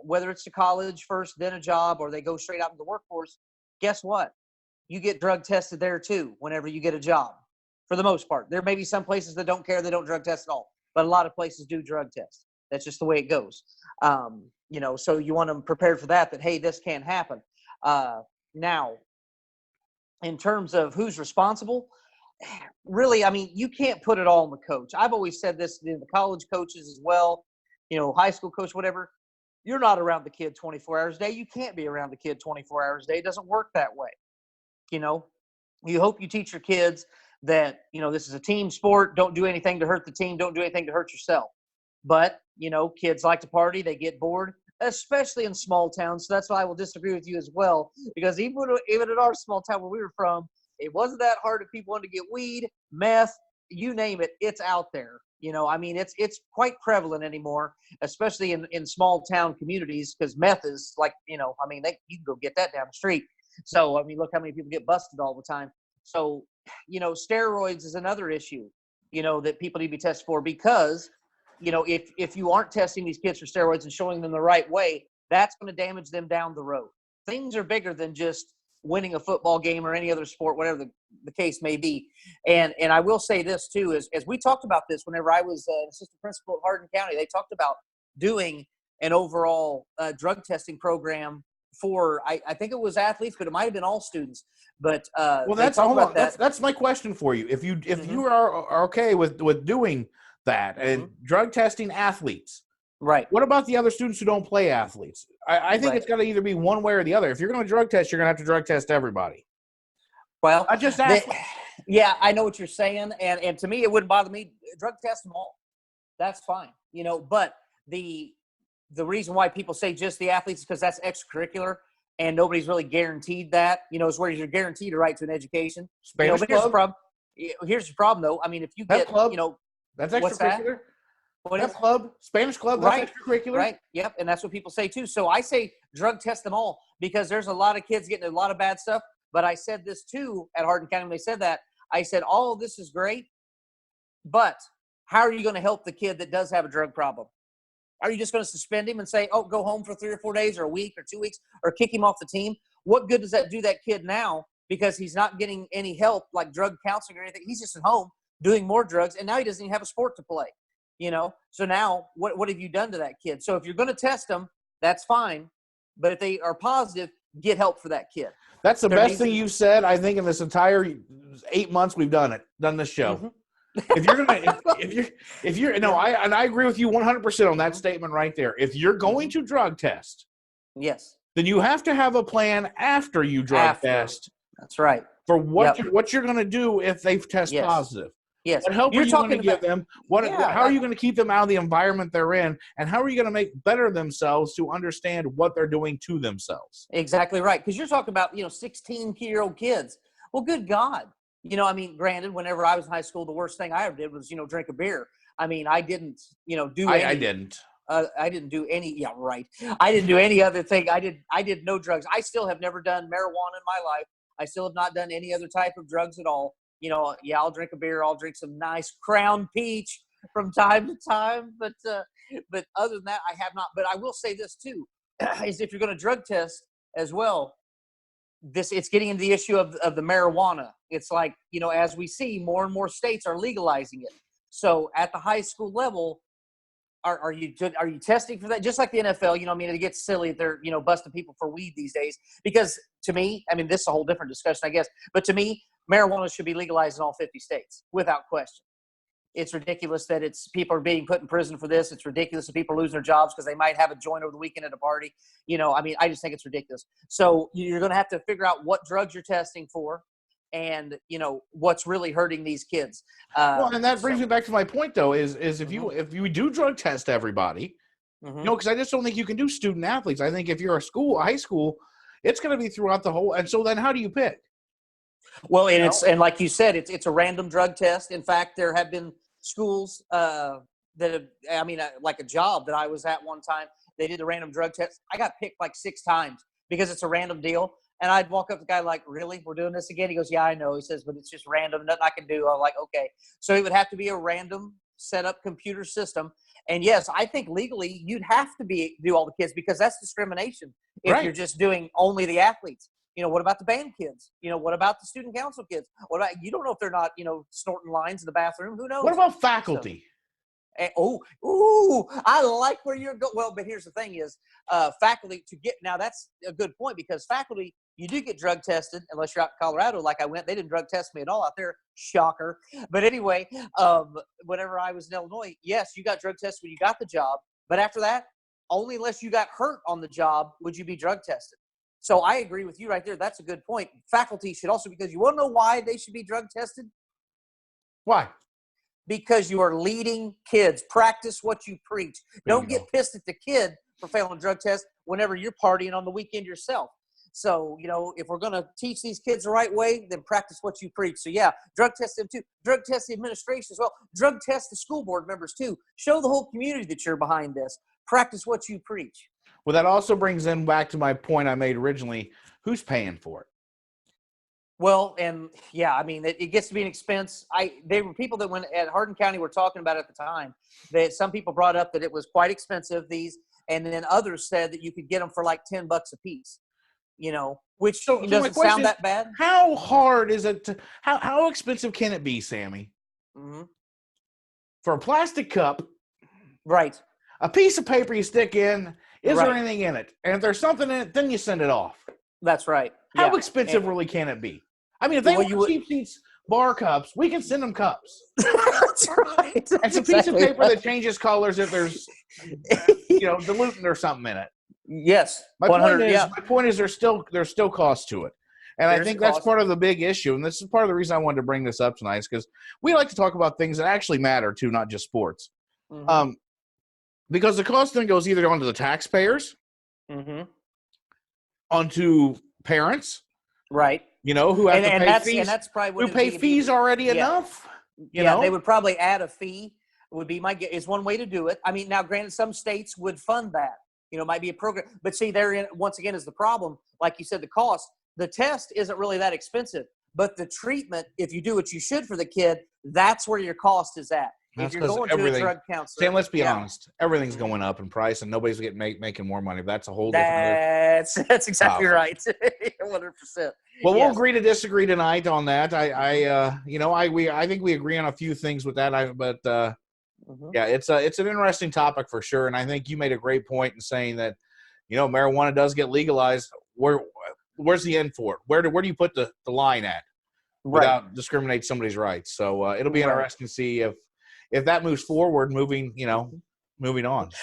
Speaker 3: whether it's to college first, then a job, or they go straight out into the workforce, guess what? you get drug tested there too whenever you get a job, for the most part. There may be some places that don't care, they don't drug test at all, but a lot of places do drug test. That's just the way it goes. So you want them prepared for that, hey, this can't happen. Now, in terms of who's responsible, really, I mean, you can't put it all on the coach. I've always said this to the college coaches as well, high school coach, whatever. You're not around the kid 24 hours a day. You can't be around the kid 24 hours a day. It doesn't work that way. You hope you teach your kids that, this is a team sport. Don't do anything to hurt the team. Don't do anything to hurt yourself. But, kids like to party. They get bored, especially in small towns. So that's why I will disagree with you as well, because even in our small town where we were from, it wasn't that hard if people wanted to get weed, meth, you name it, it's out there. It's quite prevalent anymore, especially in small town communities, because meth is like, you can go get that down the street. So, look how many people get busted all the time. So, steroids is another issue, that people need to be tested for, because, if you aren't testing these kids for steroids and showing them the right way, that's going to damage them down the road. Things are bigger than just winning a football game or any other sport, whatever the case may be. And I will say this too, as we talked about this whenever I was assistant principal at Hardin County, they talked about doing an overall drug testing program for, I think it was athletes, but it might have been all students. But
Speaker 2: that's my question for you. If you are okay with doing that and drug testing athletes,
Speaker 3: right?
Speaker 2: What about the other students who don't play athletes? I think it's got to either be one way or the other. If you're going to drug test, you're going to have to drug test everybody.
Speaker 3: Well,
Speaker 2: I just asked.
Speaker 3: Yeah, I know what you're saying, and to me, it wouldn't bother me. Drug test them all. That's fine, But the reason why people say just the athletes is because that's extracurricular, and nobody's really guaranteed that. Is where you're guaranteed a right to an education.
Speaker 2: Spanish
Speaker 3: but
Speaker 2: club.
Speaker 3: Here's the problem, though. If you get,
Speaker 2: club, that's extracurricular.
Speaker 3: What's that?
Speaker 2: That club, Spanish club, that's extracurricular.
Speaker 3: Right, yep, and that's what people say too. So I say drug test them all, because there's a lot of kids getting a lot of bad stuff. But I said this too at Hardin County when they said that. I said, all of this is great, but how are you going to help the kid that does have a drug problem? Are you just going to suspend him and say, oh, go home for 3 or 4 days or a week or 2 weeks, or kick him off the team? What good does that do that kid now, because he's not getting any help like drug counseling or anything? He's just at home doing more drugs, and now he doesn't even have a sport to play. So now what have you done to that kid? So if you're going to test them, that's fine. But if they are positive, get help for that kid.
Speaker 2: That's the best thing you've said, I think, in this entire 8 months we've done this show.
Speaker 3: Mm-hmm.
Speaker 2: I agree with you 100% on that statement right there. If you're going to drug test,
Speaker 3: yes,
Speaker 2: then you have to have a plan after you drug test.
Speaker 3: That's right.
Speaker 2: For what you're going to do if they test positive.
Speaker 3: Yes.
Speaker 2: What help are you going to give them? How are you going to keep them out of the environment they're in? And how are you going to make better themselves to understand what they're doing to themselves?
Speaker 3: Exactly right. Because you're talking about, 16-year-old kids. Well, good God. Granted, whenever I was in high school, the worst thing I ever did was, drink a beer. I didn't, do any.
Speaker 2: I didn't.
Speaker 3: I didn't do any. Yeah, right. I didn't do any other thing. I did no drugs. I still have never done marijuana in my life. I still have not done any other type of drugs at all. I'll drink a beer. I'll drink some nice Crown Peach from time to time. But other than that, I have not. But I will say this too, is if you're going to drug test as well, it's getting into the issue of the marijuana. It's like, as we see, more and more states are legalizing it. So at the high school level, are you testing for that? Just like the NFL, it gets silly if they're, busting people for weed these days. Because to me, this is a whole different discussion, I guess. But to me, marijuana should be legalized in all 50 states without question. It's ridiculous that people are being put in prison for this. It's ridiculous that people are losing their jobs because they might have a joint over the weekend at a party. I just think it's ridiculous. So you're going to have to figure out what drugs you're testing for and, what's really hurting these kids.
Speaker 2: And that brings me back to my point, though, is if you do drug test everybody, because I just don't think you can do student athletes. I think if you're a high school, it's going to be throughout the whole. And so then how do you pick?
Speaker 3: Well, and like you said, it's a random drug test. In fact, there have been schools that have, like a job that I was at one time, they did a random drug test. I got picked like 6 times because it's a random deal. And I'd walk up to the guy like, really? We're doing this again? He goes, yeah, I know. He says, but it's just random. Nothing I can do. I'm like, okay. So it would have to be a random set up computer system. And yes, I think legally you'd have to do all the kids because that's discrimination if you're just doing only the athletes. What about the band kids? What about the student council kids? What about, you don't know if they're not, snorting lines in the bathroom. Who knows?
Speaker 2: What about faculty?
Speaker 3: I like where you're going. Well, but here's the thing is, faculty now that's a good point, because faculty, you do get drug tested unless you're out in Colorado. Like I went, they didn't drug test me at all out there. Shocker. But anyway, whenever I was in Illinois, yes, you got drug tested when you got the job. But after that, only unless you got hurt on the job would you be drug tested. So I agree with you right there. That's a good point. Faculty should also, because you want to know why they should be drug tested?
Speaker 2: Why?
Speaker 3: Because you are leading kids. Practice what you preach. Don't get pissed at the kid for failing a drug test whenever you're partying on the weekend yourself. So, if we're going to teach these kids the right way, then practice what you preach. So, yeah, drug test them too. Drug test the administration as well. Drug test the school board members too. Show the whole community that you're behind this. Practice what you preach.
Speaker 2: Well, that also brings in back to my point I made originally. Who's paying for it?
Speaker 3: Well, and yeah, I mean, it gets to be an expense. They were people that went at Hardin County were talking about at the time that some people brought up that it was quite expensive, and then others said that you could get them for like $10 a piece, which doesn't sound that bad.
Speaker 2: How hard is it how expensive can it be, Sammy?
Speaker 3: Mm-hmm.
Speaker 2: For a plastic cup,
Speaker 3: right?
Speaker 2: A piece of paper you stick in, is
Speaker 3: right.
Speaker 2: there anything in it? And if there's something in it, then you send it off.
Speaker 3: That's right.
Speaker 2: How expensive really can it be? I mean, if they want cheap seats bar cups, we can send them cups.
Speaker 3: That's right.
Speaker 2: It's a piece of paper that changes colors if there's, dilutant or something in it.
Speaker 3: Yes.
Speaker 2: My point is there's still cost to it. And I think that's part of the big issue. And this is part of the reason I wanted to bring this up tonight, is because we like to talk about things that actually matter too, not just sports. Mm-hmm. Because the cost then goes either onto the taxpayers,
Speaker 3: mm-hmm.
Speaker 2: onto parents,
Speaker 3: right?
Speaker 2: Who have to pay fees.
Speaker 3: And that's probably what
Speaker 2: who pay fees already enough.
Speaker 3: They would probably add a fee. Would be is one way to do it. I mean, now granted, some states would fund that. It might be a program, but see, therein once again is the problem. Like you said, the cost. The test isn't really that expensive, but the treatment, if you do what you should for the kid, that's where your cost is at.
Speaker 2: That's
Speaker 3: if you're going to a drug counselor,
Speaker 2: Sam, let's be honest. Everything's going up in price, and nobody's making more money. That's a whole
Speaker 3: different. That's exactly right. 100%.
Speaker 2: Well, we'll agree to disagree tonight on that. I think we agree on a few things with that. Yeah, it's an interesting topic for sure, and I think you made a great point in saying that, marijuana does get legalized. Where's the end for it? Where do you put the line at without discriminating somebody's rights? So it'll be interesting to see if that moves forward, moving on.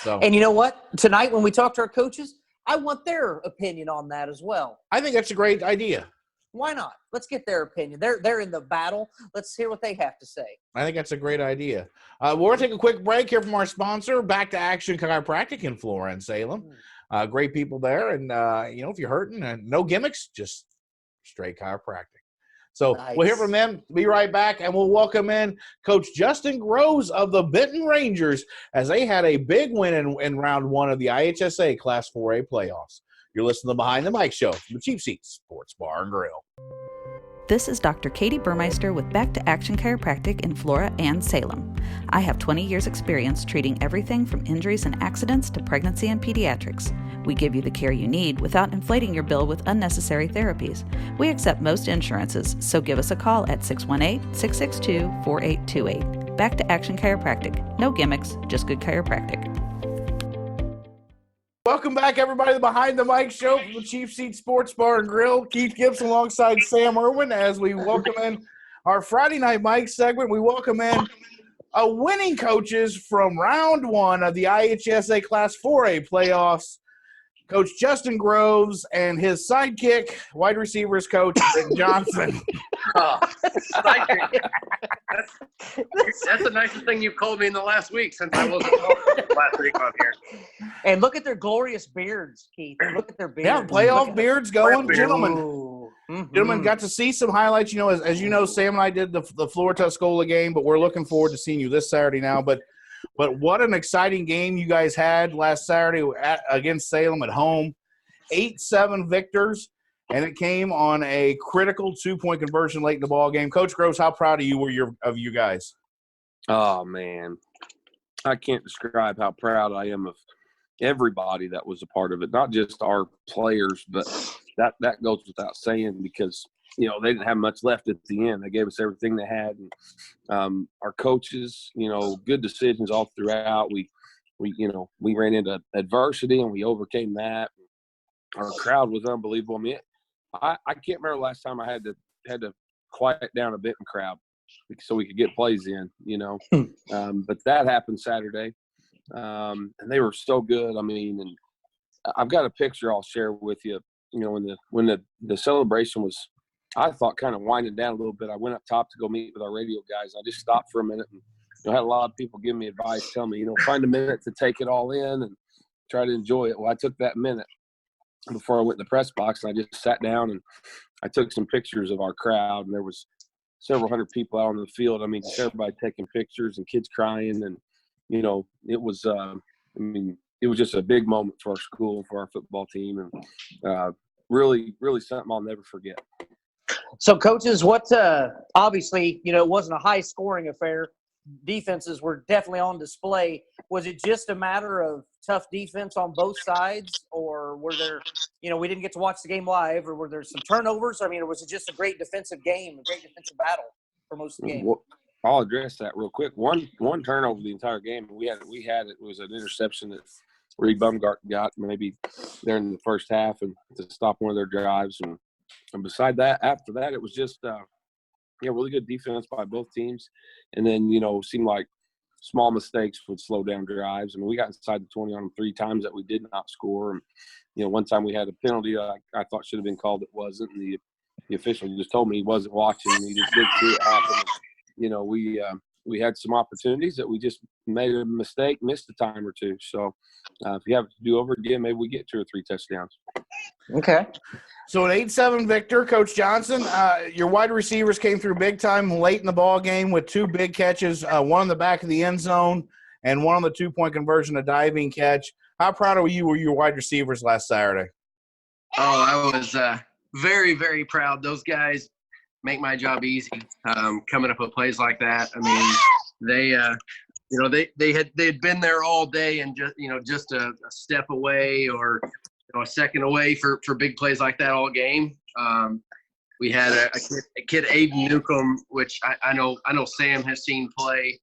Speaker 2: So,
Speaker 3: and you know what? Tonight when we talk to our coaches, I want their opinion on that as well.
Speaker 2: I think that's a great idea.
Speaker 3: Why not? Let's get their opinion. They're in the battle. Let's hear what they have to say.
Speaker 2: I think that's a great idea. We're going to take a quick break here from our sponsor, Back to Action Chiropractic in Flora and Salem. Great people there. And, if you're hurting, no gimmicks, just straight chiropractic. So We'll hear from them. Be right back, and we'll welcome in Coach Justin Groves of the Benton Rangers as they had a big win in round one of the IHSA Class 4A playoffs. You're listening to the Behind the Mic Show from the Cheap Seats Sports Bar and Grill.
Speaker 4: This is Dr. Katie Burmeister with Back to Action Chiropractic in Flora and Salem. I have 20 years experience treating everything from injuries and accidents to pregnancy and pediatrics. We give you the care you need without inflating your bill with unnecessary therapies. We accept most insurances, so give us a call at 618-662-4828. Back to Action Chiropractic. No gimmicks, just good chiropractic.
Speaker 2: Welcome back, everybody, to the Behind the Mic Show from the Cheap Seat Sports Bar and Grill. Keith Gibson alongside Sam Erwin as we welcome in our Friday Night Mic segment. We welcome in winning coaches from round one of the IHSA Class 4A playoffs, Coach Justin Groves and his sidekick, wide receivers coach, Brent Johnson.
Speaker 5: Sidekick. That's the nicest thing you've called me in the last week since I wasn't last week on here.
Speaker 3: And look at their glorious beards, Keith. Look at their beards.
Speaker 2: Yeah, playoff beards going. Gentlemen,
Speaker 3: Mm-hmm.
Speaker 2: Gentlemen, got to see some highlights. As you know, Sam and I did the Flora Tuscola game, but we're looking forward to seeing you this Saturday now. But what an exciting game you guys had last Saturday against Salem at home. 8-7 victors, and it came on a critical 2-point conversion late in the ball game. Coach Groves, how proud of you of you guys?
Speaker 5: Oh, man. I can't describe how proud I am of everybody that was a part of it, not just our players, but
Speaker 6: that goes without saying because, you know, they didn't have much left at the end. They gave us everything they had. And our coaches, you know, good decisions all throughout. We ran into adversity and we overcame that. Our crowd was unbelievable. I mean, I can't remember the last time I had to quiet down a Benton crowd so we could get plays in, you know. But that happened Saturday. And they were so good. I mean, and I've got a picture I'll share with you. You know, when the celebration was, I thought, kind of winding down a little bit. I went up top to go meet with our radio guys. I just stopped for a minute and, you know, had a lot of people give me advice, tell me, you know, find a minute to take it all in and try to enjoy it. Well, I took that minute before I went in the press box, and I just sat down and I took some pictures of our crowd, and there was several hundred people out on the field. I mean, just everybody taking pictures and kids crying, and, you know, it was it was just a big moment for our school, for our football team, and really, really something I'll never forget.
Speaker 3: So, coaches, what obviously, you know, it wasn't a high-scoring affair. Defenses were definitely on display. Was it just a matter of tough defense on both sides, or were there, you know, we didn't get to watch the game live, or were there some turnovers? I mean, or was it just a great defensive game, a great defensive battle for most of the game?
Speaker 6: Well, I'll address that real quick. One turnover the entire game. We had it was an interception that Reed Bumgarten got maybe there in the first half and to stop one of their drives. And beside that, after that, it was just really good defense by both teams. And then, you know, it seemed like small mistakes would slow down drives. I mean, we got inside the 20 on them 3 times that we did not score. And, you know, one time we had a penalty I thought should have been called. It wasn't. And the official just told me he wasn't watching. He just didn't see it happen. You know, we had some opportunities that we just made a mistake, missed a time or two. So if you have to do over again, maybe we get 2 or 3 touchdowns.
Speaker 3: Okay.
Speaker 2: So an 8-7 victor, Coach Johnson. Your wide receivers came through big time late in the ball game with 2 big catches, one in the back of the end zone and one on the 2-point conversion, a diving catch. How proud were your wide receivers last Saturday?
Speaker 5: Oh, I was very, very proud. Those guys make my job easy, coming up with plays like that. I mean, they had been there all day and just a step away or a second away for big plays like that all game. We had a kid, Aiden Newcomb, which I know Sam has seen play,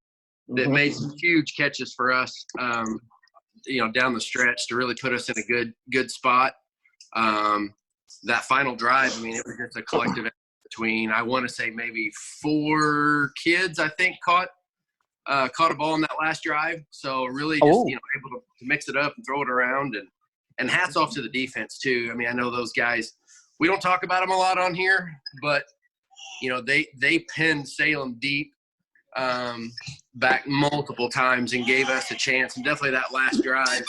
Speaker 5: that made some huge catches for us, down the stretch to really put us in a good spot. That final drive, I mean, it was just a collective effort between, I want to say maybe 4 kids, I think, caught a ball in that last drive. So really just, able to mix it up and throw it around. And hats off to the defense, too. I mean, I know those guys, we don't talk about them a lot on here, but, they pinned Salem deep back multiple times and gave us a chance. And definitely that last drive,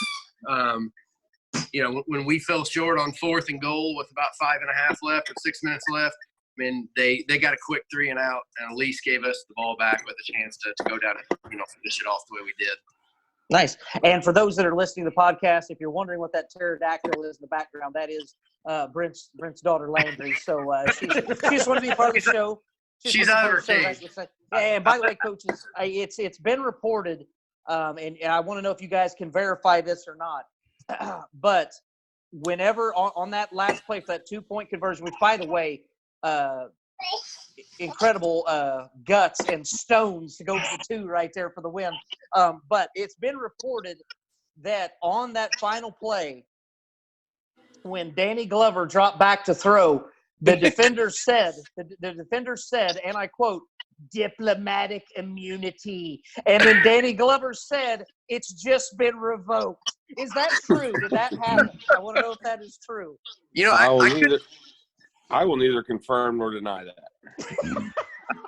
Speaker 5: when we fell short on 4th and goal with about 5.5 left or 6 minutes left, I mean, they got a quick 3 and out and at least gave us the ball back with a chance to go down and, finish it off the way we did.
Speaker 3: Nice. And for those that are listening to the podcast, if you're wondering what that pterodactyl is in the background, that is Brent's daughter, Landry. So she just wanted to be a part of the show.
Speaker 5: She's out of her cage.
Speaker 3: And by the way, coaches, it's been reported, and I want to know if you guys can verify this or not. But whenever on that last play for that 2-point conversion, which, by the way, incredible guts and stones to go for 2 right there for the win. But it's been reported that on that final play, when Danny Glover dropped back to throw, the defender said, and I quote, "diplomatic immunity." And then Danny Glover said, "It's just been revoked." Is that true? Did that happen? I want to know if that is true.
Speaker 6: I will neither confirm nor deny that.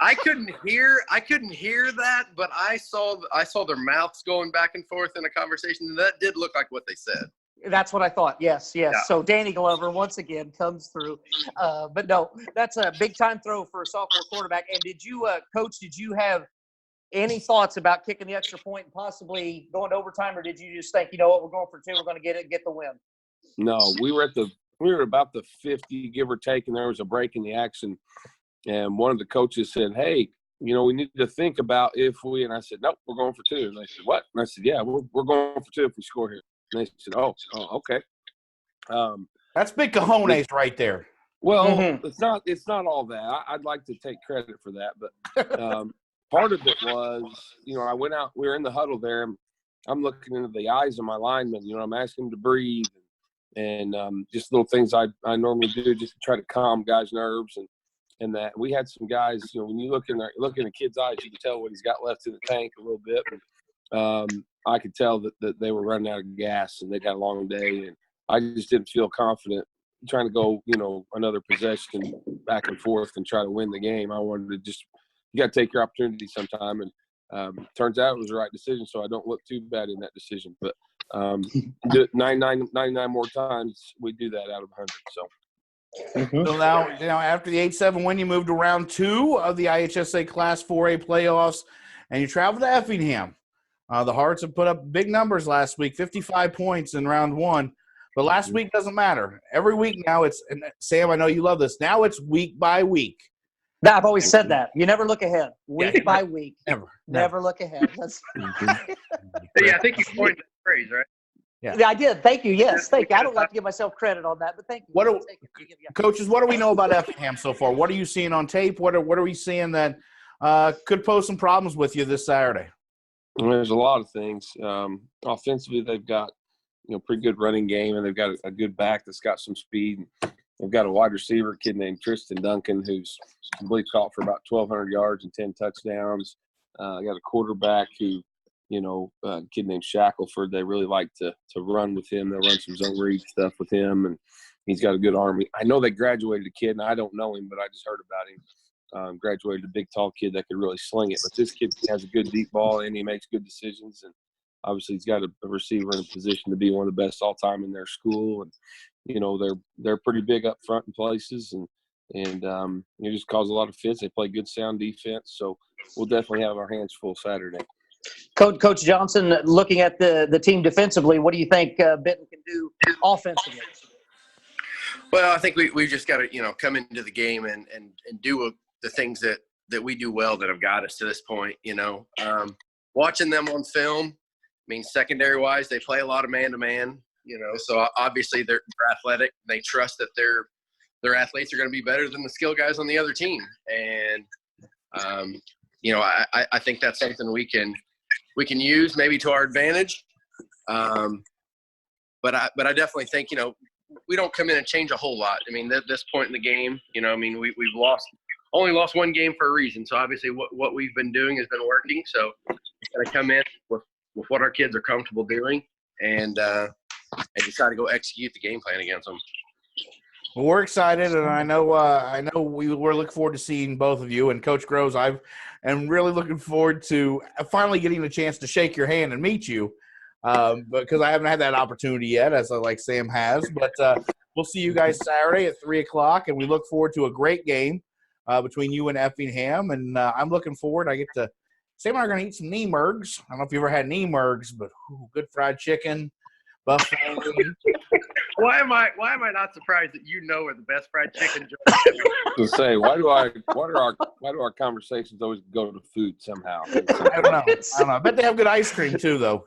Speaker 5: I couldn't hear that, but I saw their mouths going back and forth in a conversation, and that did look like what they said.
Speaker 3: That's what I thought. Yes.
Speaker 5: Yeah.
Speaker 3: So Danny Glover once again comes through, but no, that's a big time throw for a sophomore quarterback. And did you, Coach? Did you have any thoughts about kicking the extra point and possibly going to overtime, or did you just think, you know what, we're going for 2, we're going to get the win?
Speaker 6: No, we were about the 50, give or take, and there was a break in the action. And one of the coaches said, "Hey, we need to think about if we," and I said, "Nope, we're going for 2. And they said, "What?" And I said, "Yeah, we're going for 2 if we score here." And they said, oh, okay.
Speaker 2: That's big cojones right there.
Speaker 6: Well, it's not all that. I'd like to take credit for that, but part of it was, I went out. We were in the huddle there. And I'm looking into the eyes of my linemen. I'm asking them to breathe and just little things I normally do just to try to calm guys' nerves and that. We had some guys. When you look in a kid's eyes, you can tell what he's got left in the tank a little bit. And, I could tell that they were running out of gas and they'd had a long day, and I just didn't feel confident trying to go, another possession back and forth and try to win the game. I wanted to you got to take your opportunity sometime. And turns out it was the right decision, so I don't look too bad in that decision. But do it 99 more times, we do that out of 100. So.
Speaker 2: So now, after the 8-7 win, you moved to round 2 of the IHSA Class 4A playoffs, and you traveled to Effingham. The Hearts have put up big numbers last week, 55 points in round 1. But last week doesn't matter. Every week now and Sam, I know you love this. Now it's week by week.
Speaker 3: No, I've always said that. You never look ahead. Week by week.
Speaker 2: Never
Speaker 3: look ahead. That's
Speaker 5: I think you coined the phrase, right?
Speaker 3: Yeah, I did. Thank you. Yes, thank you. I don't like to give myself credit on that, but thank you.
Speaker 2: Coaches, what do we know about Effingham so far? What are you seeing on tape? What are we seeing that could pose some problems with you this Saturday?
Speaker 6: There's a lot of things. Offensively, they've got pretty good running game, and they've got a good back that's got some speed. They've got a wide receiver, a kid named Tristan Duncan, who's complete caught for about 1,200 yards and 10 touchdowns. I got a quarterback who, a kid named Shackelford. They really like to run with him. They'll run some zone read stuff with him, and he's got a good arm. I know they graduated a kid, and I don't know him, but I just heard about him. Graduated a big, tall kid that could really sling it. But this kid has a good deep ball, and he makes good decisions. And obviously, he's got a receiver in a position to be one of the best all time in their school. And they're pretty big up front in places, and it just cause a lot of fits. They play good, sound defense. So we'll definitely have our hands full Saturday.
Speaker 3: Coach Johnson, looking at the team defensively, what do you think Benton can do offensively?
Speaker 5: Well, I think we just got to come into the game and do the things that we do well that have got us to this point. Watching them on film, secondary wise, they play a lot of man-to-man. So obviously they're athletic. They trust that their athletes are going to be better than the skill guys on the other team. And I think that's something we can use maybe to our advantage. But I definitely think we don't come in and change a whole lot. At this point in the game, we've only lost one game for a reason. So obviously what we've been doing has been working. So we got to come in with what our kids are comfortable doing and decide to go execute the game plan against them.
Speaker 2: Well, we're excited, and I know we're looking forward to seeing both of you. And Coach Groves, I am really looking forward to finally getting a chance to shake your hand and meet you, because I haven't had that opportunity yet, as like Sam has. But we'll see you guys Saturday at 3:00, and we look forward to a great game between you and Effingham. And I'm looking forward. Sam and I are going to eat some Niemergs. I don't know if you ever had Niemergs, but good fried chicken, buffalo.
Speaker 5: Why am I not surprised that where the best fried chicken joint
Speaker 6: To say, why do our conversations always go to food somehow?
Speaker 2: I don't know. I bet they have good ice cream too, though.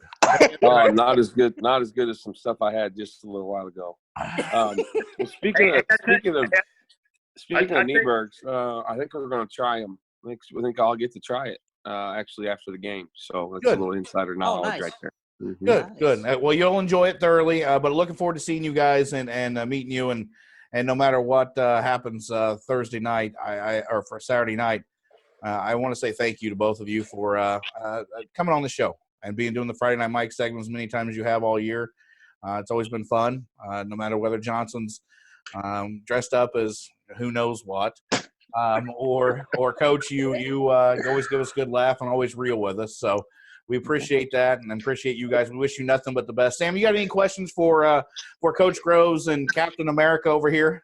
Speaker 6: Not as good as some stuff I had just a little while ago. Speaking of Niebergs, I think we're going to try them. I think I'll get to try it actually after the game. So that's a little insider knowledge right there. Mm-hmm.
Speaker 2: Good. Well, you'll enjoy it thoroughly. But looking forward to seeing you guys and meeting you. And no matter what happens Thursday night, or for Saturday night, I want to say thank you to both of you for coming on the show and doing the Friday Night Mike segments many times as you have all year. It's always been fun, no matter whether Johnson's dressed up as who knows what, or Coach, you always give us a good laugh and always real with us. So we appreciate that and appreciate you guys. We wish you nothing but the best. Sam, you got any questions for Coach Groves and Captain America over here?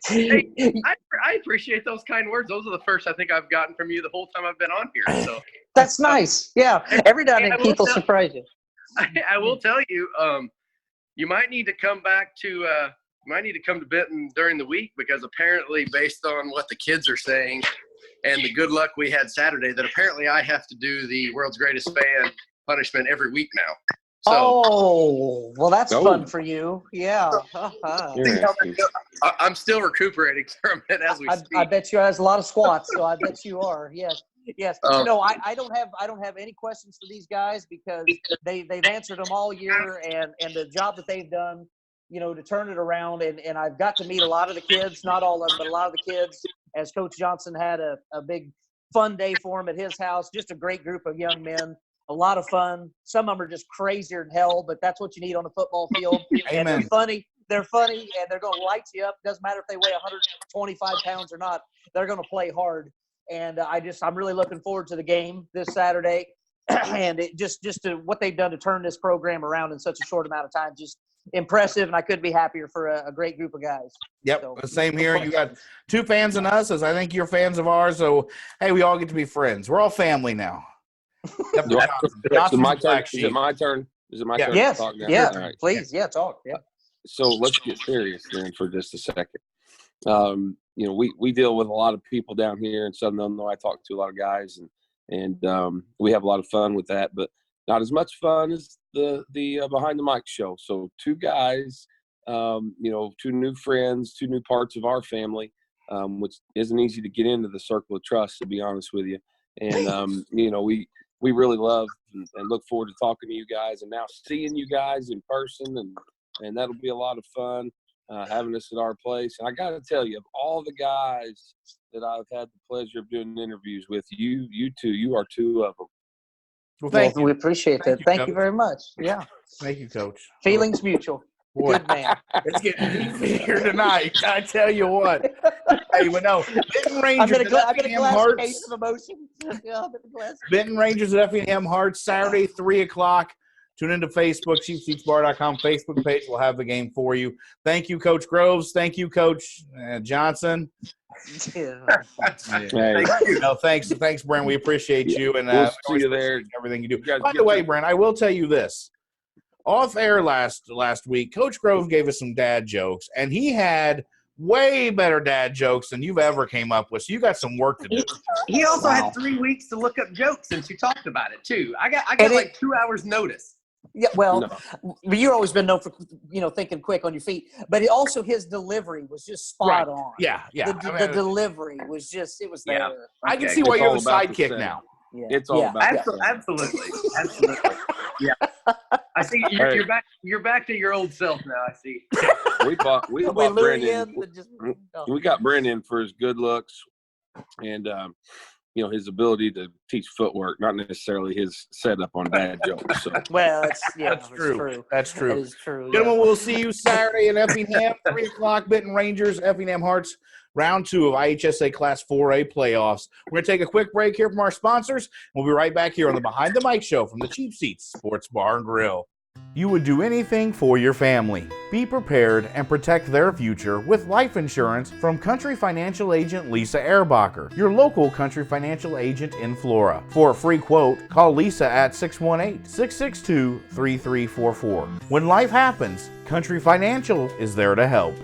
Speaker 5: Hey, I appreciate those kind words. Those are the first I think I've gotten from you the whole time I've been on here. So
Speaker 3: that's nice. Yeah, every now and then Keith will surprise you.
Speaker 5: I will tell you, you might need to come back to come to Benton during the week, because apparently, based on what the kids are saying and the good luck we had Saturday, that apparently I have to do the world's greatest fan punishment every week now.
Speaker 3: Oh, well, that's
Speaker 6: Oh.
Speaker 3: fun for you. Yeah.
Speaker 6: Interesting.
Speaker 5: I'm still recuperating from it as we speak.
Speaker 3: I bet you has a lot of squats, so I bet you are. Yes. Yes. No, I don't have any questions for these guys because they've answered them all year and the job that they've done, to turn it around. And I've got to meet a lot of the kids, not all of them, but a lot of the kids, as Coach Johnson had a big fun day for them at his house. Just a great group of young men. A lot of fun. Some of them are just crazier than hell, but that's what you need on a football field. And they're funny. They're funny, and they're going to light you up. Doesn't matter if they weigh 125 pounds or not. They're going to play hard. And I'm really looking forward to the game this Saturday. And it just to what they've done to turn this program around in such a short amount of time, just impressive. And I couldn't be happier for a great group of guys.
Speaker 2: Yep,
Speaker 3: So,
Speaker 2: same here. You got two fans in us, as I think you're fans of ours. So, hey, we all get to be friends. We're all family now.
Speaker 6: Is it my turn? Is it my turn? Is it my turn
Speaker 3: yes.
Speaker 6: to talk now?
Speaker 3: Yeah.
Speaker 6: All right.
Speaker 3: Please. Yeah, talk. Yeah.
Speaker 6: So let's get serious then for just a second. We deal with a lot of people down here in Southern Illinois. I talk to a lot of guys, and we have a lot of fun with that, but not as much fun as the Behind the Mic show. So two guys, two new friends, two new parts of our family, which isn't easy to get into the circle of trust, to be honest with you. And we really love and look forward to talking to you guys, and now seeing you guys in person, and that'll be a lot of fun. Having us at our place. And I got to tell you, of all the guys that I've had the pleasure of doing interviews with, you are two of them.
Speaker 2: Well, thank you.
Speaker 3: We appreciate that. Thank you very much. Yeah.
Speaker 2: Thank you, Coach.
Speaker 3: Feelings mutual.
Speaker 2: Boy,
Speaker 3: good man.
Speaker 2: It's getting deep here tonight. I tell you what. Hey, but no, Benton Rangers
Speaker 3: I'm
Speaker 2: at
Speaker 3: in a
Speaker 2: Effingham
Speaker 3: glass
Speaker 2: Hearts.
Speaker 3: case of emotion. Yeah, I'm in a glass.
Speaker 2: Benton Rangers at Effingham Hearts, Saturday, 3 o'clock. Tune into Facebook, cheapseatsbar.com Facebook page. We'll have the game for you. Thank you, Coach Groves. Thank you, Coach Johnson.
Speaker 3: Yeah.
Speaker 6: Hey.
Speaker 2: No, thanks, Brent. We appreciate you. And
Speaker 6: we'll see you there.
Speaker 2: Everything you do. By the way, Brent, I will tell you this. Off air last week, Coach Grove gave us some dad jokes, and he had way better dad jokes than you've ever came up with. So you got some work to do.
Speaker 5: He also had 3 weeks to look up jokes since you talked about it too. I got like 2 hours notice.
Speaker 3: Yeah, well, you've always been known for thinking quick on your feet, but also his delivery was just spot on.
Speaker 2: Yeah.
Speaker 3: The delivery was just it was there.
Speaker 5: Yeah.
Speaker 2: I can see why you're the sidekick now.
Speaker 3: Yeah.
Speaker 6: It's all about
Speaker 5: absolutely. Yeah. I see you're back to your old self now. I see.
Speaker 6: We bought Brendan. We got Brendan for his good looks and his ability to teach footwork, not necessarily his setup on dad jokes. So.
Speaker 3: Well,
Speaker 2: That's true. That's true.
Speaker 3: That is true.
Speaker 2: Gentlemen, we'll see you Saturday in Effingham, 3 o'clock, Benton Rangers, Effingham Hearts, round 2 of IHSA Class 4A playoffs. We're going to take a quick break here from our sponsors. We'll be right back here on the Behind the Mic show from the Cheap Seats Sports Bar and Grill. You would do anything for your family. Be prepared and protect their future with life insurance from Country Financial Agent Lisa Ehrbacher, your local Country Financial Agent in Flora. For a free quote, call Lisa at 618-662-3344. When life happens, Country Financial is there to help.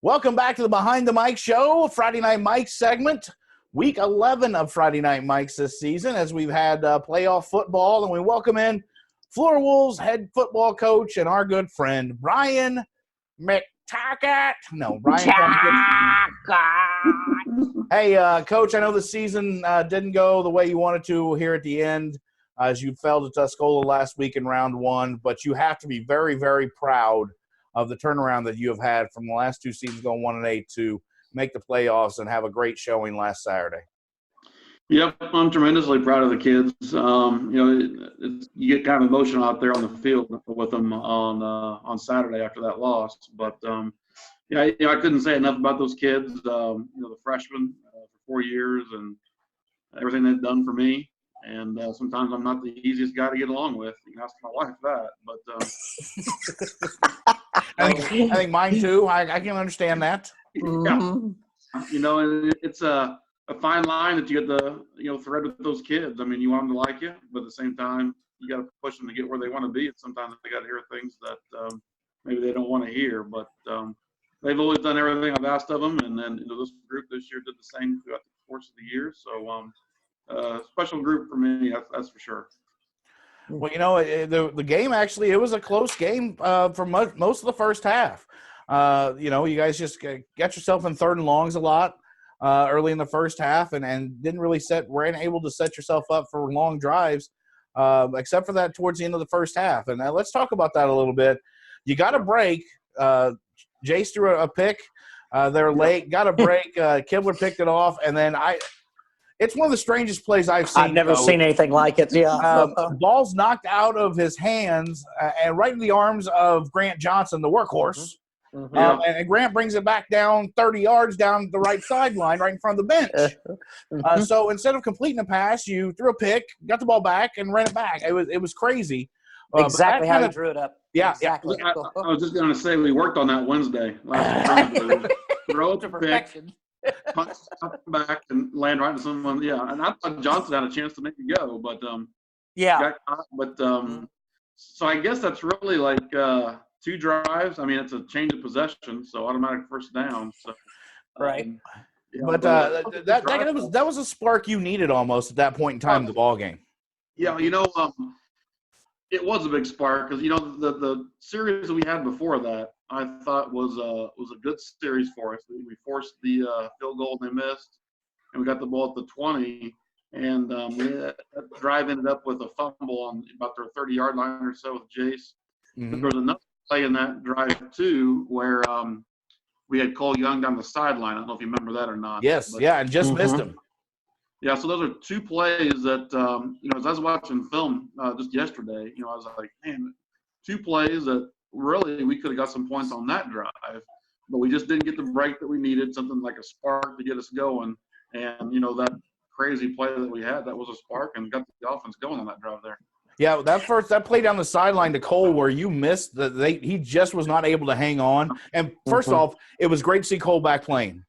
Speaker 2: Welcome back to the Behind the Mic show, Friday Night Mics segment. Week 11 of Friday Night Mics this season as we've had playoff football, and we welcome in Flora Wolves head football coach and our good friend, Brian Tackitt. No, Brian Tackitt. Hey, Coach, I know the season didn't go the way you wanted to here at the end as you fell to Tuscola last week in round 1, but you have to be very, very proud of the turnaround that you have had from the last 2 seasons going 1-8 to make the playoffs and have a great showing last Saturday.
Speaker 7: Yep, I'm tremendously proud of the kids. You get kind of emotional out there on the field with them on Saturday after that loss. But I couldn't say enough about those kids. The freshmen for 4 years and everything they've done for me. And sometimes I'm not the easiest guy to get along with. You can ask my wife that. But
Speaker 2: I think mine too. I can understand that.
Speaker 7: Yeah. And it's a fine line that you get to thread with those kids. I mean, you want them to like you, but at the same time, you got to push them to get where they want to be. And sometimes they got to hear things that maybe they don't want to hear. But they've always done everything I've asked of them, and then this group this year did the same throughout the course of the year. So special group for me, that's for sure.
Speaker 2: Well, the game actually, it was a close game for most of the first half. You guys just got yourself in third and longs a lot early in the first half, and weren't able to set yourself up for long drives, except for that towards the end of the first half. And let's talk about that a little bit. You got a break. Jace threw a pick. They're late. Got a break. Kibler picked it off, and then it's one of the strangest plays I've seen.
Speaker 8: I've never seen anything like it. Yeah.
Speaker 2: Ball's knocked out of his hands and right in the arms of Grant Johnson, the workhorse.
Speaker 8: Mm-hmm.
Speaker 2: And Grant brings it back down 30 yards down the right sideline, right in front of the bench. So instead of completing a pass, you threw a pick, got the ball back, and ran it back. It was crazy.
Speaker 8: Exactly how you drew it up.
Speaker 2: Yeah,
Speaker 8: exactly.
Speaker 7: I was just going to say we worked on that Wednesday. Last Wednesday. Throw it to
Speaker 8: perfection.
Speaker 7: Punch back and land right into someone. Yeah, and I thought Johnson had a chance to make it go, but got caught. But so I guess that's really like 2 drives. I mean, it's a change of possession, so automatic first down. So
Speaker 8: right.
Speaker 2: But that was a spark you needed almost at that point in time in the ball game.
Speaker 7: Yeah, it was a big spark because the series that we had before that I thought was a good series for us. We forced the field goal and they missed, and we got the ball at the 20, and that drive ended up with a fumble on about their 30-yard line or so with Jace.
Speaker 2: Mm-hmm.
Speaker 7: There was another play in that drive too where we had Cole Young down the sideline. I don't know if you remember that or not.
Speaker 2: Yes, and just missed him.
Speaker 7: Yeah, so those are 2 plays that, as I was watching film just yesterday, I was like, man, 2 plays that really we could have got some points on that drive, but we just didn't get the break that we needed, something like a spark to get us going. And, that crazy play that we had, that was a spark and got the offense going on that drive there.
Speaker 2: Yeah, that play down the sideline to Cole where you missed, he just was not able to hang on. And first off, it was great to see Cole back playing.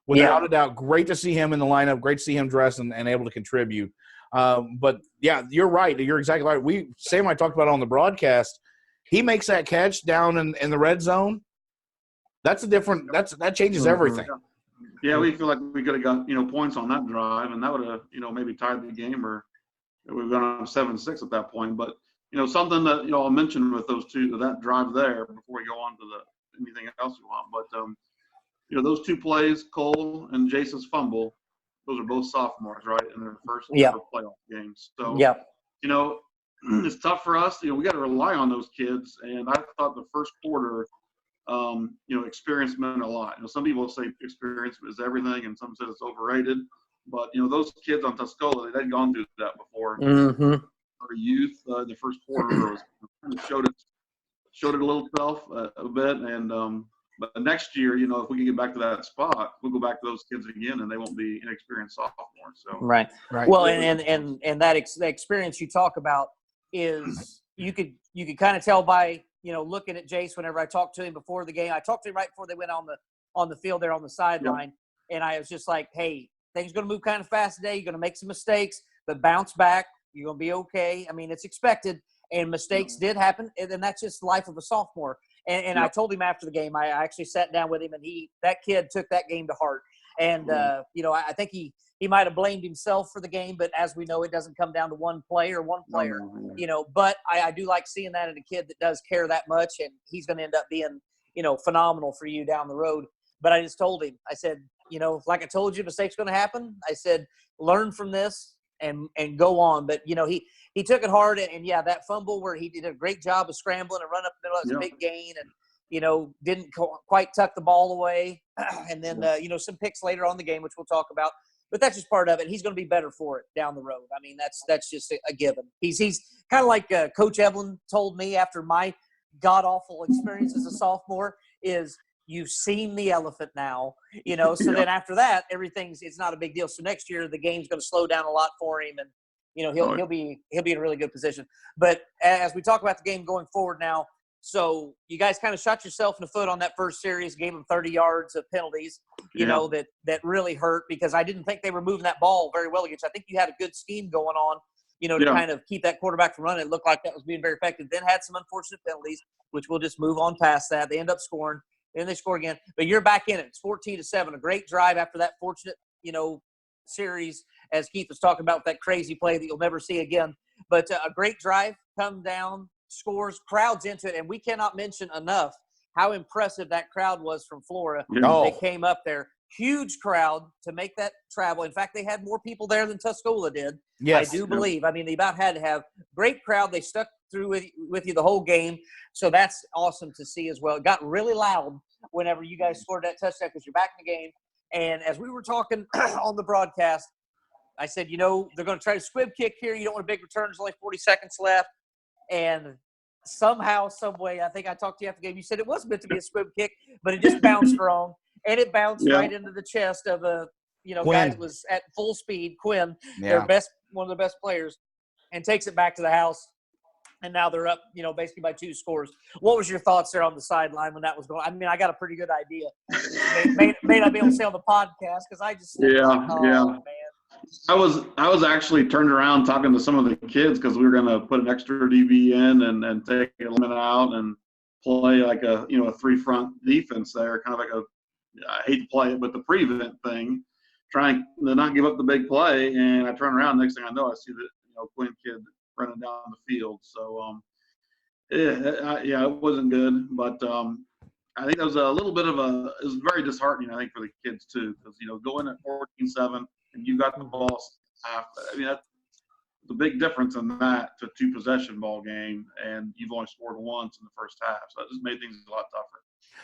Speaker 2: Without a doubt, great to see him in the lineup, great to see him dressed and able to contribute. But, yeah, you're right. You're exactly right. Sam and I talked about it on the broadcast. He makes that catch down in the red zone. That changes everything.
Speaker 7: Yeah, we feel like we could have got, points on that drive, and that would have, maybe tied the game or we've gone on 7-6 at that point. But, something that, I'll mention with those 2, that drive there before we go on to anything else you want. But, those 2 plays, Cole and Jason's fumble, those are both sophomores, right, in their first ever playoff games. So, it's tough for us. We got to rely on those kids. And I thought the first quarter, experience meant a lot. Some people say experience is everything, and some said it's overrated. But, those kids on Tuscola, they'd gone through that before.
Speaker 8: Mm-hmm.
Speaker 7: Our youth, the first quarter showed it a little tough a bit, and but next year, if we can get back to that spot, we'll go back to those kids again, and they won't be inexperienced sophomores. So
Speaker 8: right. Well, and that experience you talk about is you could kind of tell by looking at Jace whenever I talked to him before the game. I talked to him right before they went on the field there on the sideline, and I was just like, hey, things going to move kind of fast today. You're going to make some mistakes, but bounce back. You're going to be okay. I mean, it's expected, and mistakes did happen, and that's just life of a sophomore. And I told him after the game, I actually sat down with him, and that kid took that game to heart. And, I think he might have blamed himself for the game, but as we know, it doesn't come down to one player. But I do like seeing that in a kid that does care that much, and he's going to end up being, phenomenal for you down the road. But I just told him, I said, like I told you, mistakes going to happen. I said, learn from this and go on. But, he took it hard, and that fumble where he did a great job of scrambling and run up the middle, that was a big gain, and, didn't quite tuck the ball away. And then, some picks later on in the game, which we'll talk about. But that's just part of it. He's going to be better for it down the road. I mean, that's just a given. He's kind of like Coach Evelyn told me after my god-awful experience as a sophomore is you've seen the elephant now, So then after that, it's not a big deal. So next year, the game's going to slow down a lot for him, and he'll be in a really good position. But as we talk about the game going forward now, so you guys kind of shot yourself in the foot on that first series, gave them 30 yards of penalties, that really hurt because I didn't think they were moving that ball very well against. I think you had a good scheme going on, to kind of keep that quarterback from running. It looked like that was being very effective. Then had some unfortunate penalties, which we'll just move on past that. They end up scoring. Then they score again. But you're back in it. It's 14-7. A great drive after that fortunate, series, as Keith was talking about, that crazy play that you'll never see again. But a great drive. come down, scores, crowds into it, and we cannot mention enough how impressive that crowd was from Flora.
Speaker 2: Oh.
Speaker 8: They came up there. Huge crowd to make that travel. In fact, they had more people there than Tuscola did.
Speaker 2: Yes.
Speaker 8: I do believe. I mean, they about had to have great crowd. They stuck through with you the whole game. So that's awesome to see as well. It got really loud whenever you guys scored that touchdown because you're back in the game. And as we were talking on the broadcast, I said, they're going to try to squib kick here. You don't want a big return. There's only 40 seconds left. And somehow, some way, I think I talked to you after the game. You said it was meant to be a squib kick, but it just bounced wrong. And it bounced right into the chest of a, guy that was at full speed, Quinn, one of their best players, and takes it back to the house. And now they're up, basically by 2 scores. What was your thoughts there on the sideline when that was going? I mean, I got a pretty good idea. May not be able to say on the podcast because I just man.
Speaker 7: I was actually turned around talking to some of the kids because we were going to put an extra DB in and take a limit out and play like a 3-front defense there, kind of like I hate to play it, but the prevent thing, trying to not give up the big play. And I turn around, next thing I know, I see the Quinn kid running down the field. So, it wasn't good. But I think that was a little bit of it was very disheartening, I think, for the kids too, because, going at 14-7 and you got the ball half. I mean, that's the big difference in that to 2-possession ball game, and you've only scored once in the first half. So that just made things a lot tougher.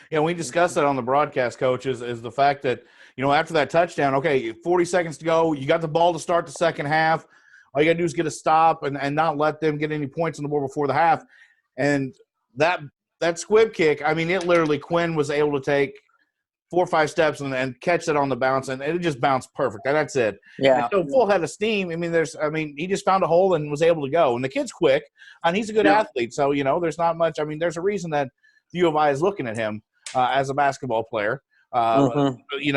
Speaker 2: Yeah, we discussed that on the broadcast, Coach, is the fact that, after that touchdown, okay, 40 seconds to go, you got the ball to start the second half. All you got to do is get a stop and not let them get any points on the board before the half. And that squib kick, I mean, it literally, Quinn was able to take 4 or 5 steps and catch it on the bounce, and it just bounced perfect. And that's it.
Speaker 8: Yeah.
Speaker 2: And so full head of steam. I mean, he just found a hole and was able to go. And the kid's quick, and he's a good athlete. So, there's not much. I mean, there's a reason that the U of I is looking at him as a basketball player. But you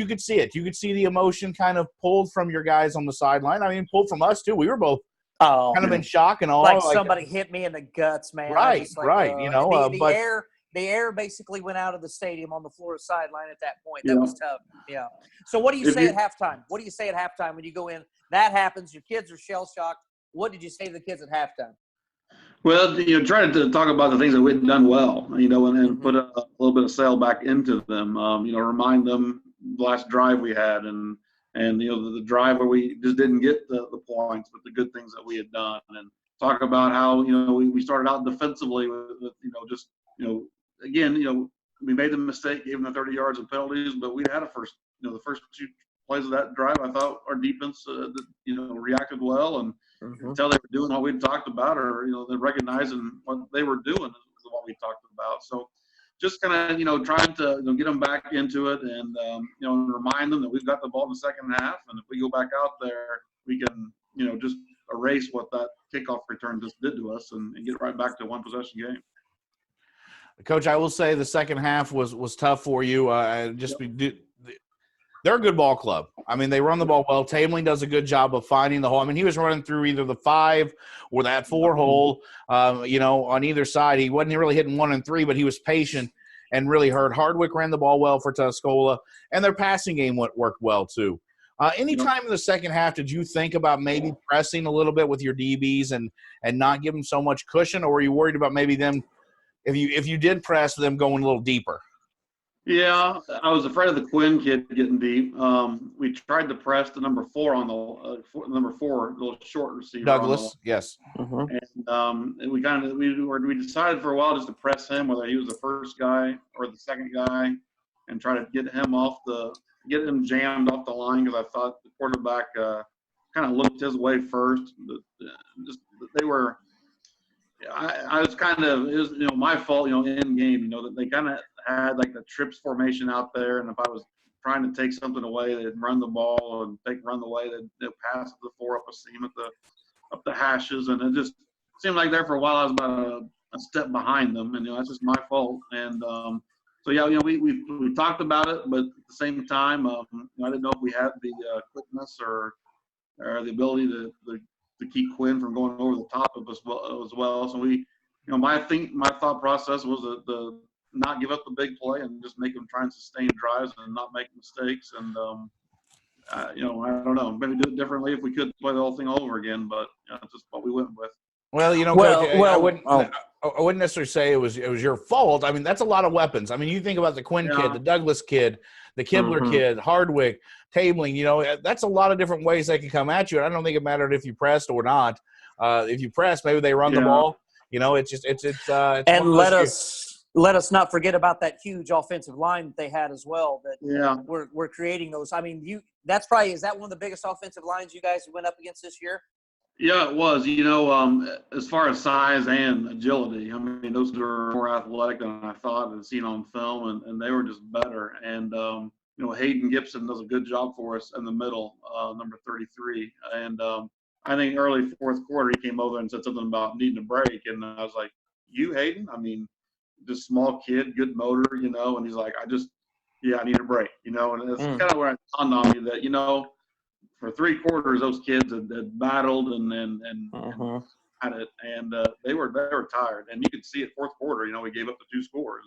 Speaker 2: could see it. You could see the emotion kind of pulled from your guys on the sideline. I mean, pulled from us too. We were both kind of in shock and all.
Speaker 8: Like somebody hit me in the guts, man.
Speaker 2: Right.
Speaker 8: The air basically went out of the stadium on the Flora sideline at that point. That was tough. Yeah. So what do you say at halftime? What do you say at halftime when you go in? That happens. Your kids are shell-shocked. What did you say to the kids at halftime?
Speaker 7: Well, try to talk about the things that we'd done well, and put a little bit of sail back into them. Remind them the last drive we had and the drive where we just didn't get the points, but the good things that we had done, and talk about how we started out defensively with again, we made the mistake, gave them the 30 yards of penalties, but we had the first 2 plays of that drive. I thought our defense, reacted well and until they were doing what we talked about, or they recognizing what they were doing is what we talked about. So just kind of trying to get them back into it and remind them that we've got the ball in the second half, and if we go back out there, we can just erase what that kickoff return just did to us and get right back to 1-possession game.
Speaker 2: Coach, I will say the second half was tough for you. They're a good ball club. I mean, they run the ball well. Tameling does a good job of finding the hole. I mean, he was running through either the 5 or that 4 hole, on either side. He wasn't really hitting 1 and 3, but he was patient and really hurt. Hardwick ran the ball well for Tuscola, and their passing game worked well too. Any time in the second half did you think about maybe pressing a little bit with your DBs and not give them so much cushion, or were you worried about maybe them, if you did press, them going a little deeper?
Speaker 7: Yeah, I was afraid of the Quinn kid getting deep. We tried to press the number 4 on the little short receiver.
Speaker 2: Douglas, yes.
Speaker 7: And we decided for a while just to press him, whether he was the first guy or the second guy, and try to get him jammed off the line, because I thought the quarterback kind of looked his way first. They were. I was kind of, it was, my fault, in game, that they kind of had like the trips formation out there. And if I was trying to take something away, they'd run the ball and run the way, they'd pass the 4 up a seam up the hashes. And it just seemed like there for a while I was about a step behind them. And, that's just my fault. And we talked about it, but at the same time, I didn't know if we had the quickness or the ability to keep Quinn from going over the top of us as well. So my thought process was to not give up the big play and just make them try and sustain drives and not make mistakes. And I don't know. Maybe do it differently if we could play the whole thing all over again, but that's just what we went with.
Speaker 2: Well, Coach, I wouldn't necessarily say it was your fault. I mean, that's a lot of weapons. I mean, you think about the Quinn kid, the Douglas kid, the Kibler kid, Hardwick, Tabling. That's a lot of different ways they can come at you. And I don't think it mattered if you pressed or not. If you press, maybe they run the ball. It's
Speaker 8: and let us not forget about that huge offensive line that they had as well. That we're creating those. I mean, is that one of the biggest offensive lines you guys went up against this year?
Speaker 7: Yeah, it was. As far as size and agility, I mean, those were more athletic than I thought and seen on film, and they were just better. And Hayden Gibson does a good job for us in the middle, number 33. And I think early fourth quarter he came over and said something about needing a break, and I was like, "You, Hayden? I mean, just small kid, good motor, And he's like, I need a break, And it's kind of where it dawned on me that for 3 quarters, those kids had battled and had it, and they were tired. And you could see it fourth quarter. We gave up the 2 scores,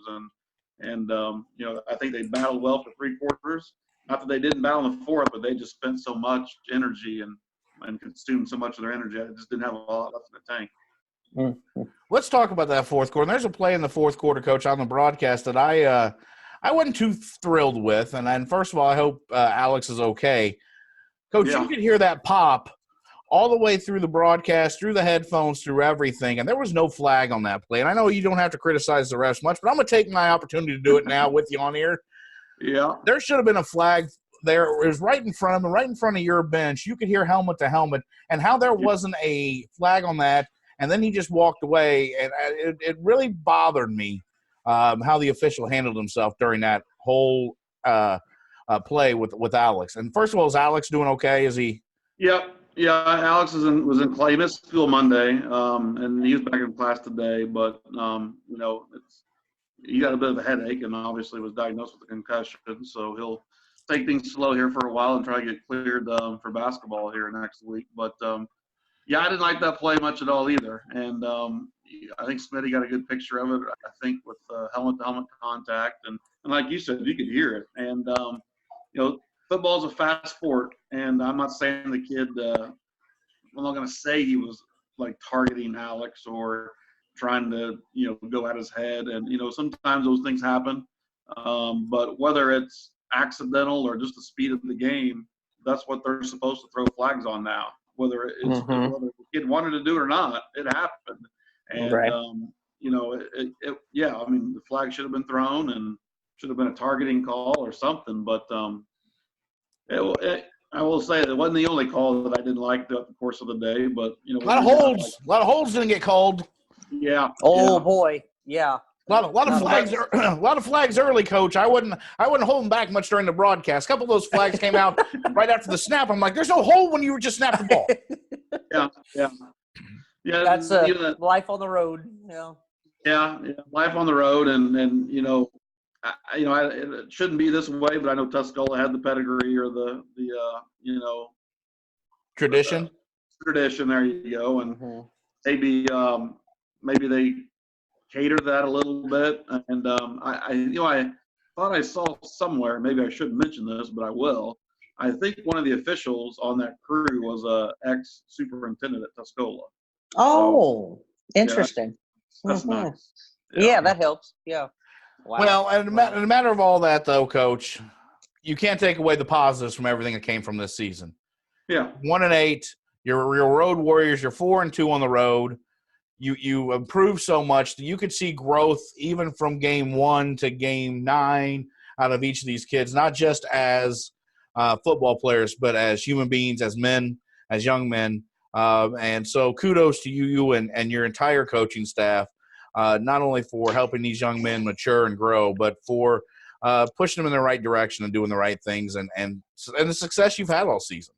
Speaker 7: and I think they battled well for 3 quarters. Not that they didn't battle in the fourth, but they just spent so much energy and consumed so much of their energy. I just didn't have a lot left in the tank.
Speaker 2: Let's talk about that fourth quarter. And there's a play in the fourth quarter, Coach, on the broadcast that I wasn't too thrilled with. And first of all, I hope Alex is okay. Coach, you could hear that pop all the way through the broadcast, through the headphones, through everything, and there was no flag on that play. And I know you don't have to criticize the refs much, but I'm going to take my opportunity to do it now with you on here.
Speaker 7: Yeah.
Speaker 2: There should have been a flag there. It was right in front of them, right in front of your bench. You could hear helmet to helmet, and how there wasn't a flag on that, and then he just walked away, and it really bothered me how the official handled himself during that whole play with Alex. And first of all, is Alex doing okay? Is he?
Speaker 7: Yep. Yeah, Alex was in clay. He missed school Monday, and he was back in class today. But he got a bit of a headache, and obviously was diagnosed with a concussion. So he'll take things slow here for a while and try to get cleared for basketball here next week. But I didn't like that play much at all either. And I think Smitty got a good picture of it. I think with helmet-to-helmet contact, and like you said, you could hear it. And football is a fast sport, and I'm not saying the kid. I'm not going to say he was like targeting Alex or trying to go at his head, and sometimes those things happen. But whether it's accidental or just the speed of the game, that's what they're supposed to throw flags on now. Whether it's whether the kid wanted to do it or not, it happened. And
Speaker 8: right.
Speaker 7: I mean, the flag should have been thrown and should have been a targeting call or something. But I will say that it wasn't the only call that I didn't like throughout the course of the day. But
Speaker 2: a lot of holds didn't get called.
Speaker 7: Yeah.
Speaker 8: Oh boy. Yeah.
Speaker 2: A lot of flags. A lot of flags early, Coach. I wouldn't hold them back much during the broadcast. A couple of those flags came out right after the snap. I'm like, there's no hold when you were just snapped the ball.
Speaker 7: Yeah.
Speaker 8: That's life on the road.
Speaker 7: Yeah, life on the road, and it shouldn't be this way, but I know Tuscola had the pedigree or the
Speaker 2: tradition.
Speaker 7: Tradition. There you go, and maybe they cater that a little bit. And I thought I saw somewhere, maybe I shouldn't mention this, but I will. I think one of the officials on that crew was a ex-superintendent at Tuscola.
Speaker 8: Oh, interesting.
Speaker 7: That's nice.
Speaker 8: Yeah, that helps. Yeah.
Speaker 2: Wow. Well, and in a matter of all that, though, Coach, you can't take away the positives from everything that came from this season.
Speaker 7: Yeah.
Speaker 2: 1-8. You're road warriors. You're 4-2 on the road. You improved so much that you could see growth even from game 1 to game 9 out of each of these kids, not just as football players, but as human beings, as men, as young men. And so kudos to you and your entire coaching staff, not only for helping these young men mature and grow, but for pushing them in the right direction and doing the right things and the success you've had all season.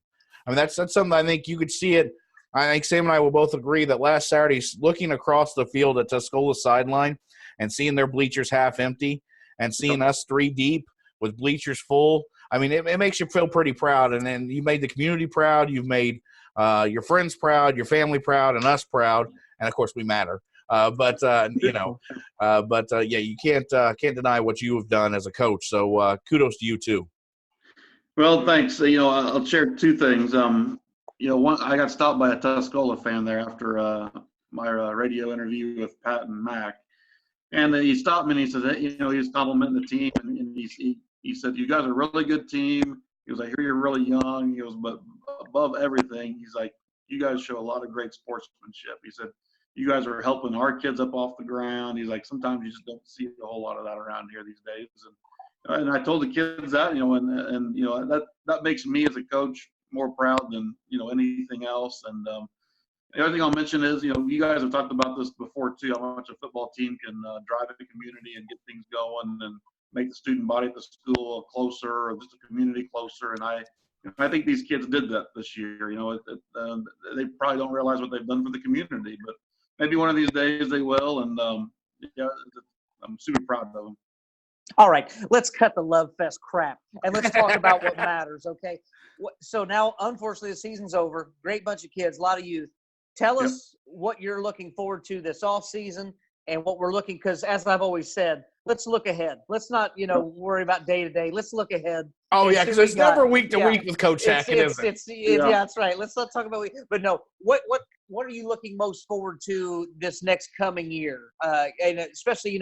Speaker 2: I mean, that's something I think you could see it. I think Sam and I will both agree that last Saturday, looking across the field at Tuscola's sideline and seeing their bleachers half empty and seeing us 3 deep with bleachers full, I mean, it makes you feel pretty proud. And then you made the community proud. You've made your friends proud, your family proud, and us proud. And, of course, we matter. You can't deny what you have done as a coach. So kudos to you, too.
Speaker 7: Well, thanks. I'll share two things. One, I got stopped by a Tuscola fan there after my radio interview with Pat and Mac, and he stopped me and he said, hey, he was complimenting the team, and he said, "You guys are a really good team." He goes, "I hear you're really young." He goes, "But above everything," he's like, "you guys show a lot of great sportsmanship." He said, "You guys are helping our kids up off the ground." He's like, "Sometimes you just don't see a whole lot of that around here these days." And I told the kids that, that makes me as a coach more proud than anything else. And the other thing I'll mention is, you guys have talked about this before too, how much a football team can drive the community and get things going and make the student body at the school closer or just the community closer. And I think these kids did that this year. They probably don't realize what they've done for the community, but maybe one of these days they will. And I'm super proud of them.
Speaker 8: All right, let's cut the love fest crap and let's talk about what matters, okay? So now, unfortunately, the season's over. Great bunch of kids, a lot of youth. Tell us what you're looking forward to this off season and what we're looking, because as I've always said, let's look ahead. Let's not, worry about day to day. Let's look ahead.
Speaker 2: Oh yeah, because it's never week to week with Coach Tackitt, is it?
Speaker 8: Yeah, that's right. Let's not talk about but no. What are you looking most forward to this next coming year? And especially,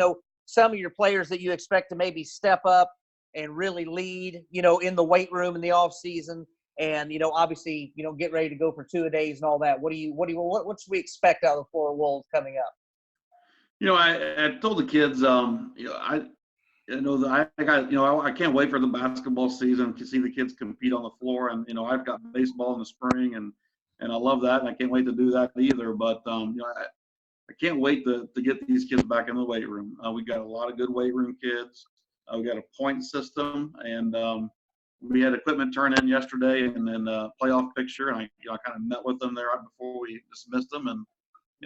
Speaker 8: some of your players that you expect to maybe step up and really lead, in the weight room in the off season, and obviously, get ready to go for 2-a-days and all that. What should we expect out of the Flora Wolves coming up?
Speaker 7: I told the kids, I can't wait for the basketball season to see the kids compete on the floor, and I've got baseball in the spring, and I love that, and I can't wait to do that either. But I can't wait to get these kids back in the weight room. We got a lot of good weight room kids. We got a point system, and we had equipment turn in yesterday, and then playoff picture. And I kind of met with them there right before we dismissed them, and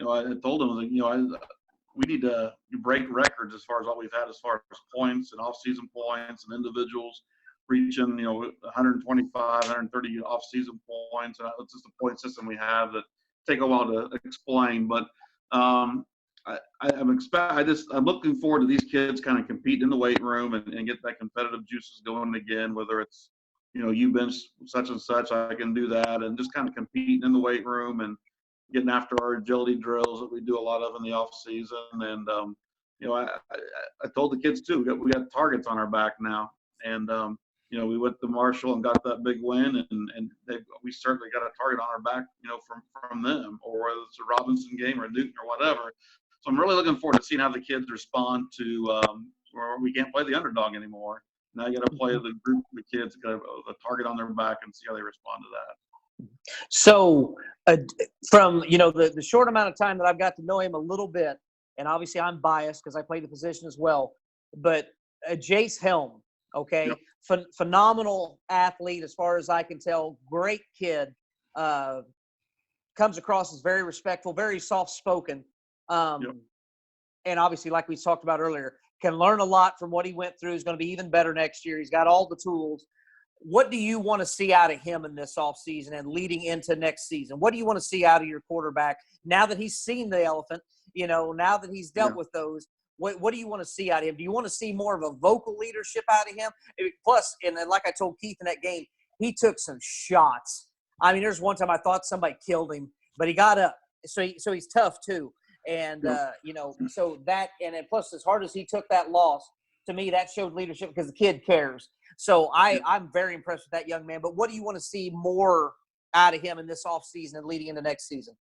Speaker 7: I told them we need to break records as far as what we've had as far as points and off-season points and individuals reaching 125, 130 off-season points. And it's just a point system we have that take a while to explain, but. I'm looking forward to these kids kind of compete in the weight room and get that competitive juices going again, whether it's, you bench such and such, I can do that, and just kind of competing in the weight room and getting after our agility drills that we do a lot of in the off season. And, I told the kids too, we got targets on our back now. And, we went to Marshall and got that big win, and we certainly got a target on our back, from them, or whether it's a Robinson game or a Newton or whatever. So I'm really looking forward to seeing how the kids respond to where we can't play the underdog anymore. Now you got to play the group of the kids, got a target on their back, and see how they respond to that.
Speaker 8: So from, the short amount of time that I've got to know him a little bit, and obviously I'm biased because I play the position as well, but Jace Helm, okay, phenomenal athlete as far as I can tell, great kid, comes across as very respectful, very soft-spoken, and obviously, like we talked about earlier, can learn a lot from what he went through. He's going to be even better next year. He's got all the tools. What do you want to see out of him in this offseason and leading into next season? What do you want to see out of your quarterback now that he's seen the elephant, now that he's dealt with those? What do you want to see out of him? Do you want to see more of a vocal leadership out of him? Plus, and like I told Keith in that game, he took some shots. I mean, there's one time I thought somebody killed him, but he got up. So he's tough too. And, so that – and then plus, as hard as he took that loss, to me, that showed leadership because the kid cares. So I'm very impressed with that young man. But what do you want to see more out of him in this offseason and leading into next season?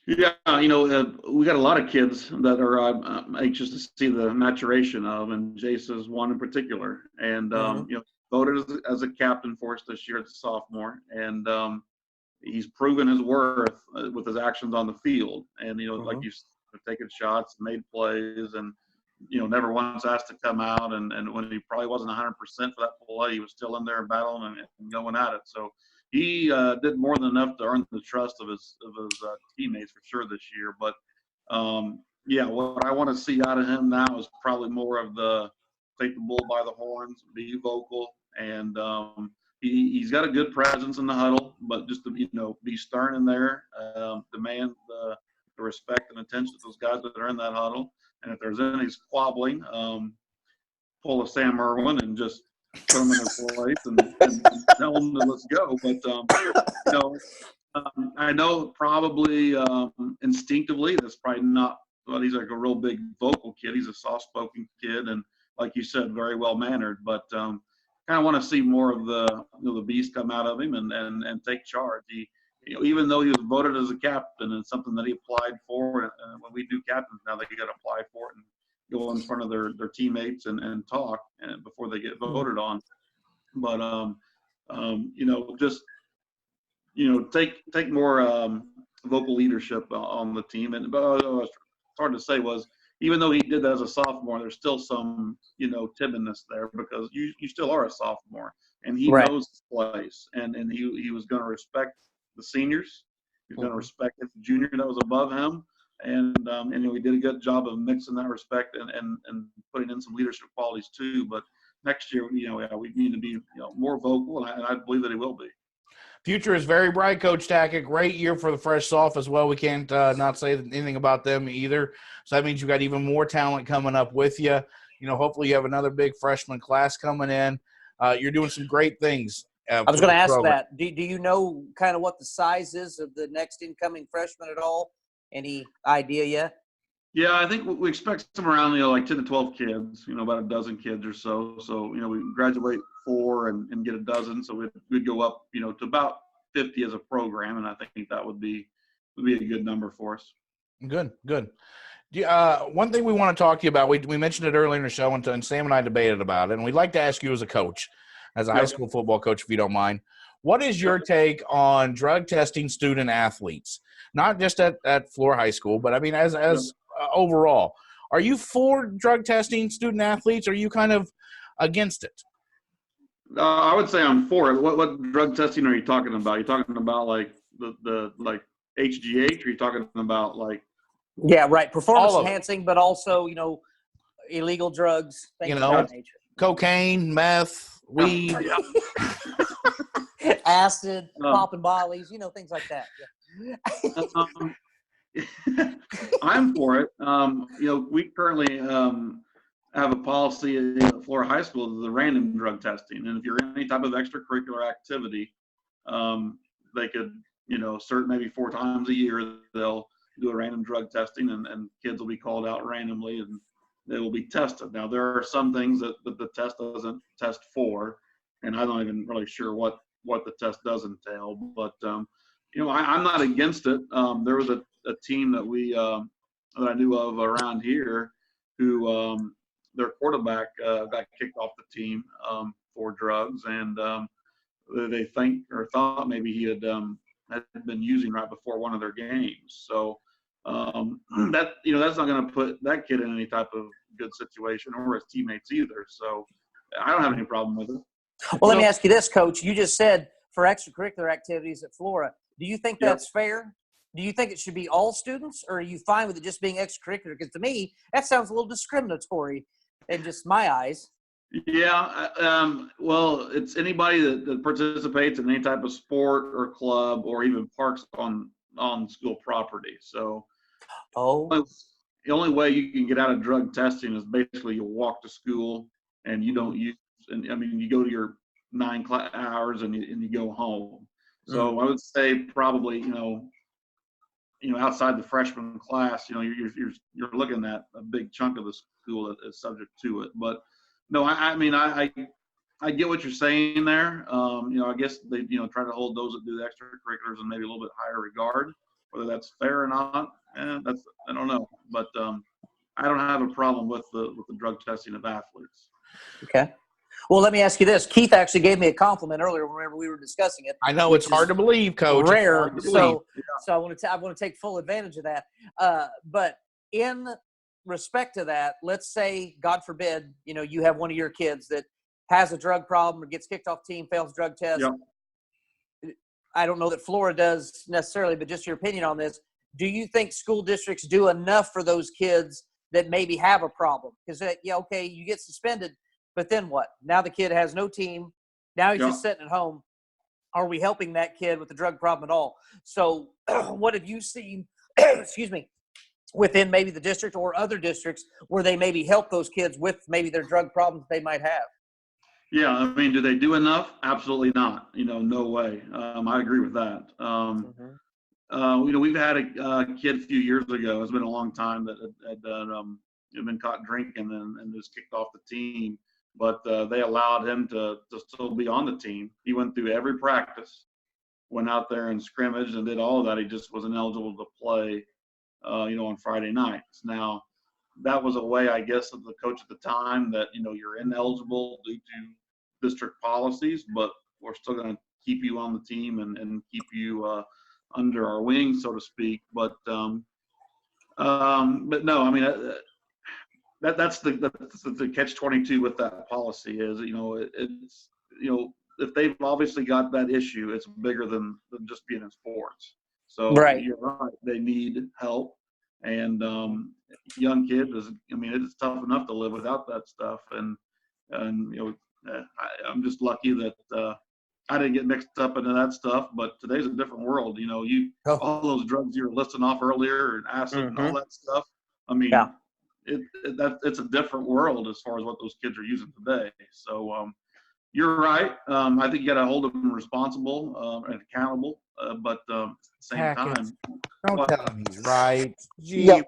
Speaker 7: Yeah, we got a lot of kids that are anxious to see the maturation of, and Jace is one in particular. And, voted as a captain for us this year as a sophomore. And he's proven his worth with his actions on the field. And, like you said, taking shots, made plays, and, never once asked to come out. And when he probably wasn't 100% for that play, he was still in there battling and going at it. So he did more than enough to earn the trust of his teammates for sure this year. But, what I want to see out of him now is probably more of the take the bull by the horns, be vocal, and he's got a good presence in the huddle, but just to, be stern in there, demand the respect and attention of those guys that are in that huddle. And if there's any squabbling, pull a Sam Erwin and just put them in their place and tell them to let's go. But I know probably instinctively that's probably not. Well, he's like a real big vocal kid. He's a soft-spoken kid, and like you said, very well-mannered. But kind of want to see more of the beast come out of him and take charge. He, even though he was voted as a captain, and something that he applied for. When we do captains now, they got to apply for it and go in front of their teammates and talk before they get voted on. But just take more vocal leadership on the team. And but it's hard to say was, even though he did that as a sophomore, there's still some timidness there, because you still are a sophomore, and he
Speaker 8: Right.
Speaker 7: knows his place, and he was going to respect the seniors. He was going to respect the junior that was above him, and he did a good job of mixing that respect and putting in some leadership qualities too. But next year, we need to be more vocal, and I believe that he will be.
Speaker 2: Future is very bright, Coach Tackitt. Great year for the fresh soph as well. We can't not say anything about them either. So that means you got even more talent coming up with you. Hopefully you have another big freshman class coming in. You're doing some great things.
Speaker 8: I was going to ask that. Do you know kind of what the size is of the next incoming freshman at all? Any idea yet?
Speaker 7: Yeah, I think we expect somewhere around like 10 to 12 kids. About a dozen kids or so. So we graduate 4 and get a dozen. So we'd go up to about 50 as a program, and I think that would be a good number for us.
Speaker 2: Good. One thing we want to talk to you about, we mentioned it earlier in the show, and Sam and I debated about it, and we'd like to ask you as a coach, as a high school football coach, if you don't mind, what is your take on drug testing student athletes? Not just at Flora High School, but I mean as overall. Are you for drug testing student athletes, or are you kind of against it?
Speaker 7: I would say I'm for it. What drug testing are you talking about? Are you talking about like the like HGH? Or are you talking about like?
Speaker 8: Yeah, right. Performance enhancing, but also illegal drugs. Things of that nature.
Speaker 2: Cocaine, meth, weed,
Speaker 8: acid, popping bollies, things like that. Yeah.
Speaker 7: I'm for it. We currently have a policy at Flora High School, the random drug testing, and if you're in any type of extracurricular activity, they could, maybe 4 times a year they'll do a random drug testing, and kids will be called out randomly and they will be tested. Now there are some things that the test doesn't test for, and I'm not even really sure what the test does entail, but I'm not against it. There was a team that that I knew of around here who their quarterback got kicked off the team for drugs, and they thought maybe he had been using right before one of their games. So that's not going to put that kid in any type of good situation, or his teammates either. So I don't have any problem with it.
Speaker 8: Well, let me ask you this, Coach. You just said for extracurricular activities at Flora, do you think that's fair? Do you think it should be all students, or are you fine with it just being extracurricular? Because to me, that sounds a little discriminatory in just my eyes.
Speaker 7: Yeah, well, it's anybody that participates in any type of sport or club or even parks on school property. So the only way you can get out of drug testing is basically you walk to school and you don't use, and I mean, you go to your 9 hours and you go home. So I would say probably, outside the freshman class, you're looking at a big chunk of the school that is subject to it. But no, I get what you're saying there. I guess they, try to hold those that do the extracurriculars in maybe a little bit higher regard. Whether that's fair or not, I don't know. But I don't have a problem with the drug testing of athletes.
Speaker 8: Okay. Well, let me ask you this. Keith actually gave me a compliment earlier whenever we were discussing it.
Speaker 2: I know it's hard to believe, Coach.
Speaker 8: Rare. So I want to take full advantage of that. But in respect to that, let's say, God forbid, you have one of your kids that has a drug problem or gets kicked off team, fails drug test.
Speaker 7: Yep.
Speaker 8: I don't know that Flora does necessarily, but just your opinion on this. Do you think school districts do enough for those kids that maybe have a problem? Because, okay, you get suspended, but then what? Now the kid has no team. Now he's just sitting at home. Are we helping that kid with the drug problem at all? So what have you seen, excuse me, within maybe the district or other districts where they maybe help those kids with maybe their drug problems they might have?
Speaker 7: Yeah, I mean, do they do enough? Absolutely not. No way. I agree with that. We've had a kid a few years ago. It's been a long time that had been caught drinking and was kicked off the team. But they allowed him to still be on the team. He went through every practice, went out there and scrimmaged and did all of that. He just was ineligible to play, on Friday nights. Now, that was a way, I guess, of the coach at the time that, you're ineligible due to district policies, but we're still going to keep you on the team and keep you under our wing, so to speak. But no, I mean, that's the catch-22 with that policy is, it's, if they've obviously got that issue, it's bigger than just being in sports. So
Speaker 8: Right.
Speaker 7: You're right. They need help. And young kids, it's tough enough to live without that stuff. And I'm just lucky that I didn't get mixed up into that stuff. But today's a different world. All those drugs you were listing off earlier and acid and all that stuff. I mean,
Speaker 8: Yeah.
Speaker 7: It's a different world as far as what those kids are using today. So you're right. I think you got to hold them responsible and accountable. But at the same time,
Speaker 2: Don't tell him he's right. Gee,
Speaker 8: Yeah,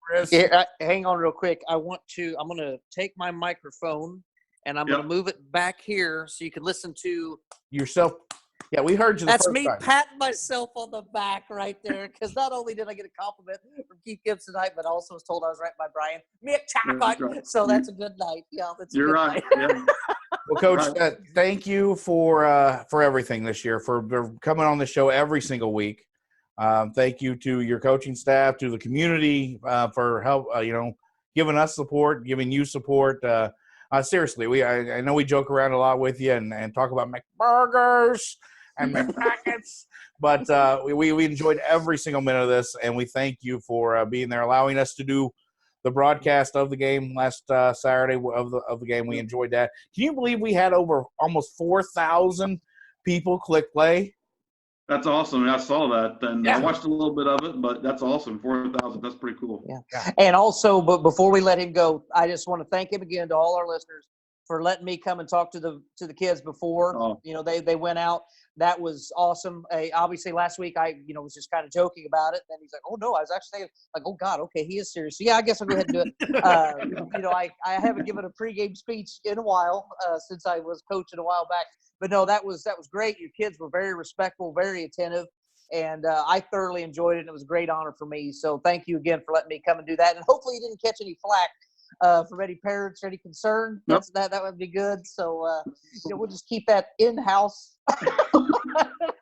Speaker 2: Chris.
Speaker 8: Here, hang on real quick. I'm going to take my microphone and I'm going to move it back here so you can listen to
Speaker 2: Yourself. Yeah, we heard you the
Speaker 8: That's
Speaker 2: first
Speaker 8: me
Speaker 2: time.
Speaker 8: patting myself on the back right there because not only did I get a compliment from Keith Gibson tonight, but also was told I was right by Brian.
Speaker 7: That's right.
Speaker 8: So that's a good night. Yeah, that's a
Speaker 7: You're
Speaker 8: good
Speaker 7: right.
Speaker 8: night.
Speaker 7: Yeah.
Speaker 2: Well, Coach,
Speaker 7: Right.
Speaker 2: thank you for everything this year, for coming on the show every single week. Thank you to your coaching staff, to the community for help. Giving us support, giving you support. Seriously, I know we joke around a lot with you and talk about McBurgers and McPackets, but we enjoyed every single minute of this, and we thank you for being there, allowing us to do the broadcast of the game last Saturday of the game. We enjoyed that. Can you believe we had over almost 4,000 people click play?
Speaker 7: That's awesome. I saw that, and I watched a little bit of it, but that's awesome. 4,000. That's pretty cool.
Speaker 8: Yeah. And also, but before we let him go, I just want to thank him again to all our listeners for letting me come and talk to the kids before.
Speaker 7: Oh.
Speaker 8: They went out. That was awesome. Obviously, last week I was just kind of joking about it. Then he's like, "Oh no," I was actually thinking, like, "Oh God, okay, he is serious." So yeah, I guess I'll go ahead and do it. I haven't given a pregame speech in a while since I was coaching a while back. But no, that was great. Your kids were very respectful, very attentive, and I thoroughly enjoyed it. And it was a great honor for me. So thank you again for letting me come and do that. And hopefully you didn't catch any flack from any parents or any concern.
Speaker 7: Nope.
Speaker 8: That would be good. So we'll just keep that in house.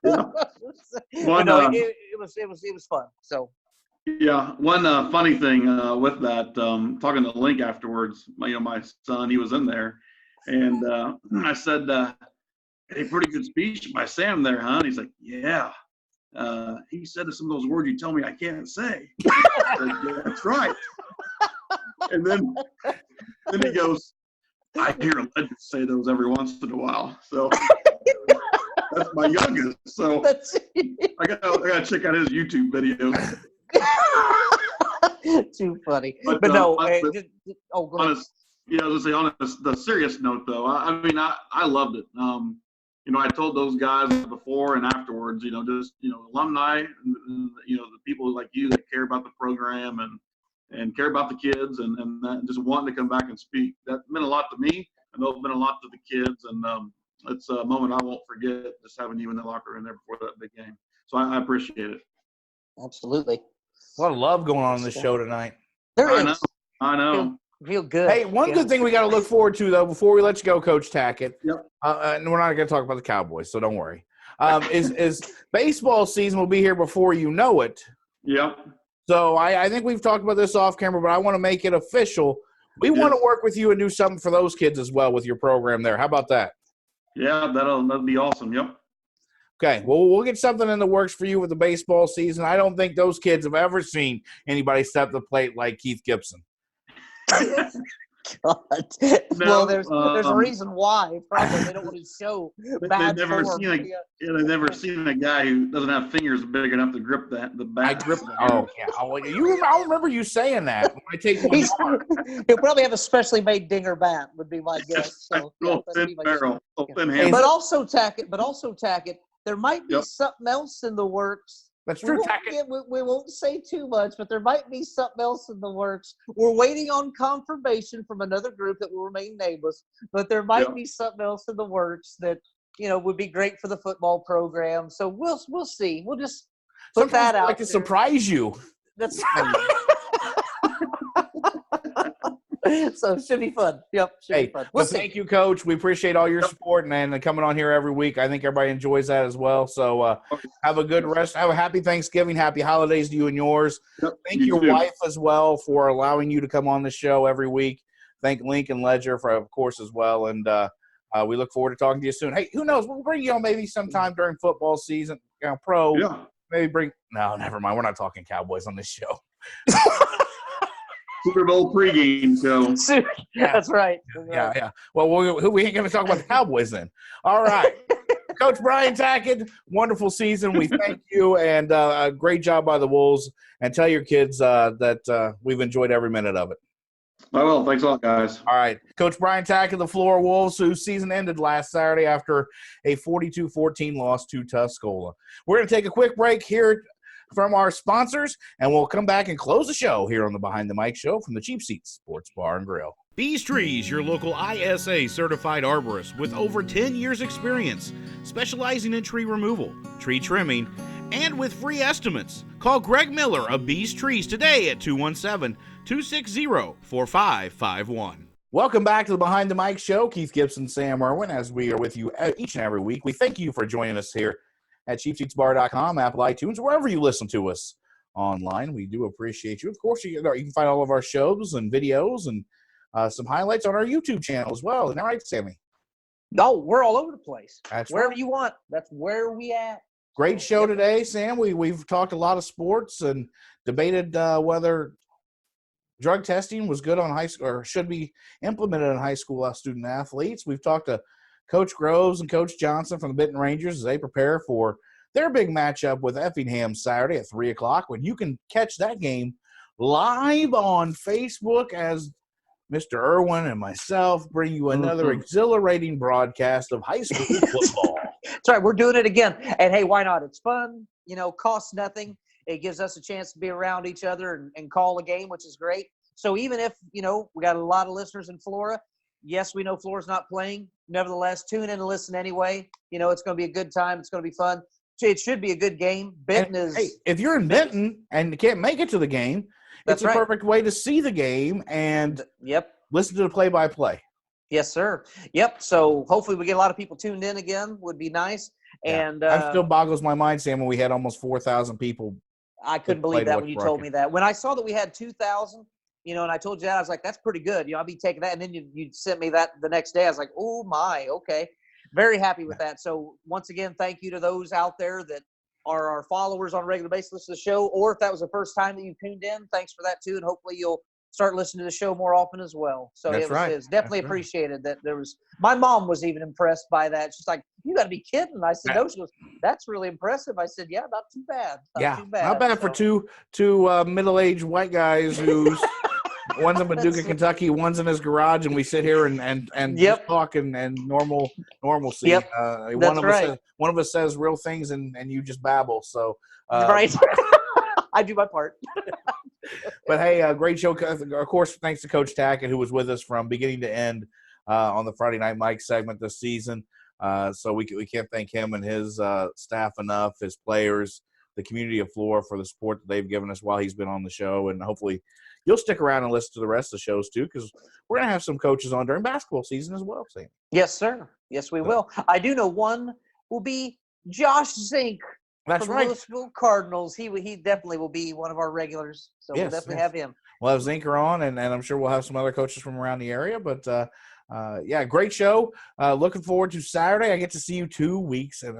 Speaker 8: It was fun. So.
Speaker 7: Yeah, one funny thing with that, talking to Link afterwards, my son, he was in there, and I said, "Hey, pretty good speech by Sam there, huh?" And he's like, "Yeah." He said some of those words you tell me I can't say. I said, "Yeah, that's right." And then he goes, "I hear a legend say those every once in a while." So that's my youngest. So I gotta check out his YouTube video.
Speaker 8: Too funny.
Speaker 7: But
Speaker 8: no.
Speaker 7: go
Speaker 8: ahead.
Speaker 7: I was gonna say on the serious note though, I loved it. I told those guys before and afterwards, alumni, and, the people like you that care about the program and care about the kids and that, just wanting to come back and speak. That meant a lot to me. I know it meant a lot to the kids, and it's a moment I won't forget, just having you in the locker room there before that big game. So I appreciate it.
Speaker 8: Absolutely.
Speaker 2: A lot of love going on this show tonight.
Speaker 8: There is.
Speaker 7: I know.
Speaker 8: Feel good.
Speaker 2: Hey, one good thing we got to look forward to, though, before we let you go, Coach Tackitt,
Speaker 7: Yep.
Speaker 2: and we're not going to talk about the Cowboys, so don't worry, is baseball season will be here before you know it.
Speaker 7: Yep.
Speaker 2: So I think we've talked about this off camera, but I want to make it official. We want to work with you and do something for those kids as well with your program there. How about that?
Speaker 7: Yeah, that'll be awesome. Yep.
Speaker 2: Okay, well, we'll get something in the works for you with the baseball season. I don't think those kids have ever seen anybody step the plate like Keith Gibson.
Speaker 8: God. Well, there's a reason why. Probably they don't want to show bad
Speaker 7: They've never
Speaker 8: form.
Speaker 7: they've never seen a guy who doesn't have fingers big enough to grip the bat.
Speaker 2: I grip. Oh yeah. I remember you saying that. When I take one
Speaker 8: He'll probably have a specially made dinger bat. Would be my guess. So,
Speaker 7: thin barrel, thin
Speaker 8: yeah.
Speaker 7: hand.
Speaker 8: But also Tackitt. There might be something else in the works.
Speaker 2: That's true.
Speaker 8: We won't say too much, but there might be something else in the works. We're waiting on confirmation from another group that will remain nameless, but there might be something else in the works that would be great for the football program. So we'll see. We'll just put that out.
Speaker 2: Like to surprise you.
Speaker 8: That's so it should be fun. Yep. Be fun.
Speaker 2: Well, thank you, Coach. We appreciate all your support and coming on here every week. I think everybody enjoys that as well. So have a good rest. Have a happy Thanksgiving. Happy holidays to you and yours.
Speaker 7: Yep,
Speaker 2: thank your wife as well for allowing you to come on the show every week. Thank Lincoln Ledger for, of course, as well. And we look forward to talking to you soon. Hey, who knows? We'll bring you on maybe sometime during football season. Pro.
Speaker 7: Yeah.
Speaker 2: Maybe bring – no, never mind. We're not talking Cowboys on this show.
Speaker 7: Super Bowl pregame show.
Speaker 8: That's right.
Speaker 2: Yeah. Well, we ain't going to talk about the Cowboys then. All right. Coach Brian Tackitt, wonderful season. We thank you, and a great job by the Wolves. And tell your kids that we've enjoyed every minute of it.
Speaker 7: I will. Thanks a lot, guys.
Speaker 2: All right. Coach Brian Tackitt, the Flora Wolves, whose season ended last Saturday after a 42-14 loss to Tuscola. We're going to take a quick break here from our sponsors, and we'll come back and close the show here on the Behind the Mic show from the Cheap Seats Sports Bar and Grill.
Speaker 9: Bees Trees, your local ISA certified arborist with over 10 years experience, specializing in tree removal, tree trimming, and with free estimates. Call Greg Miller of Bees Trees today at 217-260-4551.
Speaker 2: Welcome back to the Behind the Mic show. Keith Gibson, Sam Erwin, as we are with you each and every week. We thank you for joining us here at cheapseatsbar.com, Apple iTunes, wherever you listen to us online. We do appreciate you. Of course, you can find all of our shows and videos and some highlights on our YouTube channel as well. Isn't that right, Sammy?
Speaker 8: No, we're all over the place.
Speaker 2: That's
Speaker 8: wherever
Speaker 2: right.
Speaker 8: you want. That's where we at.
Speaker 2: Great show today, Sam. We've talked a lot of sports and debated whether drug testing was good on high school or should be implemented on high school student athletes. We've talked to Coach Groves and Coach Johnson from the Benton Rangers as they prepare for their big matchup with Effingham Saturday at 3 o'clock, when you can catch that game live on Facebook as Mr. Erwin and myself bring you another exhilarating broadcast of high school football.
Speaker 8: That's right. We're doing it again. And, hey, why not? It's fun. Costs nothing. It gives us a chance to be around each other and call a game, which is great. So even if, we got a lot of listeners in Flora, yes, we know Flora's not playing. Nevertheless, tune in and listen anyway. It's going to be a good time. It's going to be fun. It should be a good game. Benton is –
Speaker 2: Hey, if you're in Benton and you can't make it to the game, it's a perfect way to see the game and listen to the play-by-play.
Speaker 8: Yes, sir. Yep. So hopefully we get a lot of people tuned in again. Would be nice.
Speaker 2: Yeah.
Speaker 8: And
Speaker 2: that still boggles my mind, Sam, when we had almost 4,000 people.
Speaker 8: I couldn't believe that when you told me that. When I saw that we had 2,000, and I told you that, I was like, that's pretty good. I'll be taking that. And then you sent me that the next day. I was like, oh, my, okay. Very happy with that. So once again, thank you to those out there that are our followers on a regular basis of the show. Or if that was the first time that you tuned in, thanks for that, too. And hopefully you'll start listening to the show more often as well. So it was definitely appreciated that there was – my mom was even impressed by that. She's like, you got to be kidding. I said, no. She goes, that's really impressive. I said, yeah, not too bad. Not bad for
Speaker 2: two middle-aged white guys who's – one's in Paducah, Kentucky, one's in his garage, and we sit here and just talk and normalcy.
Speaker 8: Yep.
Speaker 2: One of us says real things and you just babble. So
Speaker 8: right. I do my part.
Speaker 2: But hey, great show. Of course, thanks to Coach Tackitt, who was with us from beginning to end on the Friday Night Mike segment this season. So we can't thank him and his staff enough, his players, the community of Flora for the support that they've given us while he's been on the show. And hopefully you'll stick around and listen to the rest of the shows too, because we're going to have some coaches on during basketball season as well, Sam.
Speaker 8: Yes, sir. Yes, we will. I do know one will be Josh Zink.
Speaker 2: That's
Speaker 8: from
Speaker 2: right.
Speaker 8: Louisville Cardinals. He definitely will be one of our regulars. So we'll definitely have him.
Speaker 2: We'll have Zinker on, and I'm sure we'll have some other coaches from around the area. But, great show. Looking forward to Saturday. I get to see you 2 weeks. And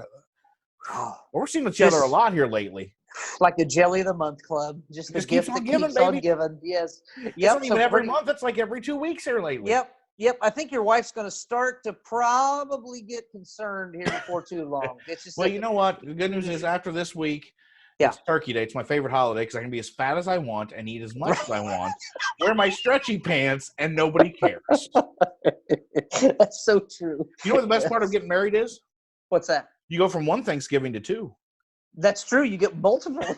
Speaker 2: we're seeing each other a lot here lately.
Speaker 8: Like the Jelly of the Month Club. Just the gift that keeps on giving. Yes.
Speaker 2: Yep. It's not even every month. It's like every 2 weeks here lately.
Speaker 8: Yep. I think your wife's going to start to probably get concerned here before too long. It's just
Speaker 2: well, you know what? The good news is after this week, it's Turkey Day. It's my favorite holiday because I can be as fat as I want and eat as much as I want, wear my stretchy pants, and nobody cares.
Speaker 8: That's so true.
Speaker 2: You know what the best part of getting married is?
Speaker 8: What's that?
Speaker 2: You go from one Thanksgiving to two.
Speaker 8: That's true. You get multiple.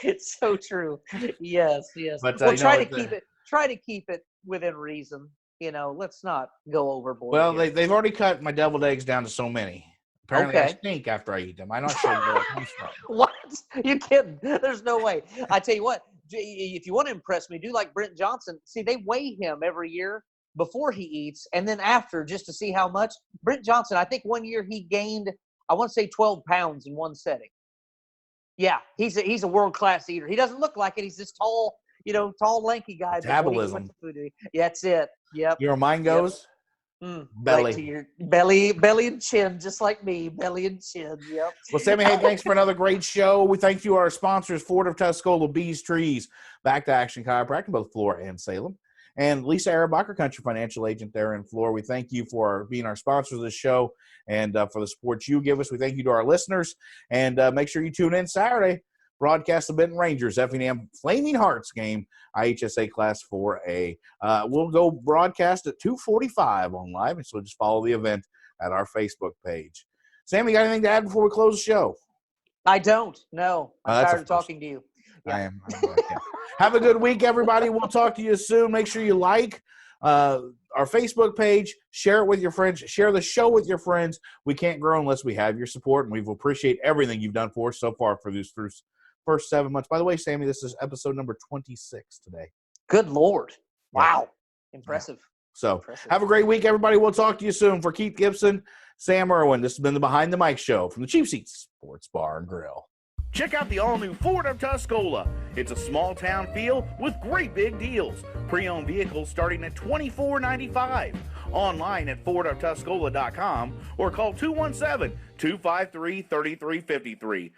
Speaker 8: It's so true. Yes.
Speaker 2: But
Speaker 8: we'll try to keep it within reason. Let's not go overboard.
Speaker 2: Well, they've already cut my deviled eggs down to so many. Apparently, I stink after I eat them. I'm not sure where it comes from.
Speaker 8: What? You kidding? There's no way. I tell you what, if you want to impress me, do like Brent Johnson. See, they weigh him every year before he eats and then after just to see how much. Brent Johnson, I think one year he gained, I want to say 12 pounds in one setting. Yeah, he's a world-class eater. He doesn't look like it. He's this tall, lanky guy.
Speaker 2: Metabolism.
Speaker 8: Yeah, that's it. Yep.
Speaker 2: You know where mine goes? Belly.
Speaker 8: Right to your belly and chin, just like me. Belly and chin. Yep.
Speaker 2: Well, Sammy, hey, thanks for another great show. We thank you, our sponsors, Ford of Tuscola, Bees Trees, Back to Action Chiropractic, both Flora and Salem, and Lisa Arabacher, Country Financial Agent there in Flora. We thank you for being our sponsors of this show and for the support you give us. We thank you to our listeners, and make sure you tune in Saturday. Broadcast the Benton Rangers Effingham Flaming Hearts game, IHSA Class 4A. We'll go broadcast at 2:45 on live, and so just follow the event at our Facebook page. Sammy, got anything to add before we close the show?
Speaker 8: I don't. No. I'm tired of talking to you.
Speaker 2: Yeah. I am. Have a good week, everybody. We'll talk to you soon. Make sure you like our Facebook page. Share it with your friends. Share the show with your friends. We can't grow unless we have your support, and we appreciate everything you've done for us so far for these first 7 months. By the way, Sammy, this is episode number 26 today.
Speaker 8: Good Lord. Wow. Impressive.
Speaker 2: So have a great week, everybody. We'll talk to you soon. For Keith Gibson, Sam Erwin, this has been the Behind the Mic Show from the Cheap Seats Sports Bar and Grill.
Speaker 9: Check out the all-new Ford of Tuscola. It's a small-town feel with great big deals. Pre-owned vehicles starting at $24.95. Online at FordofTuscola.com or call 217-253-3353.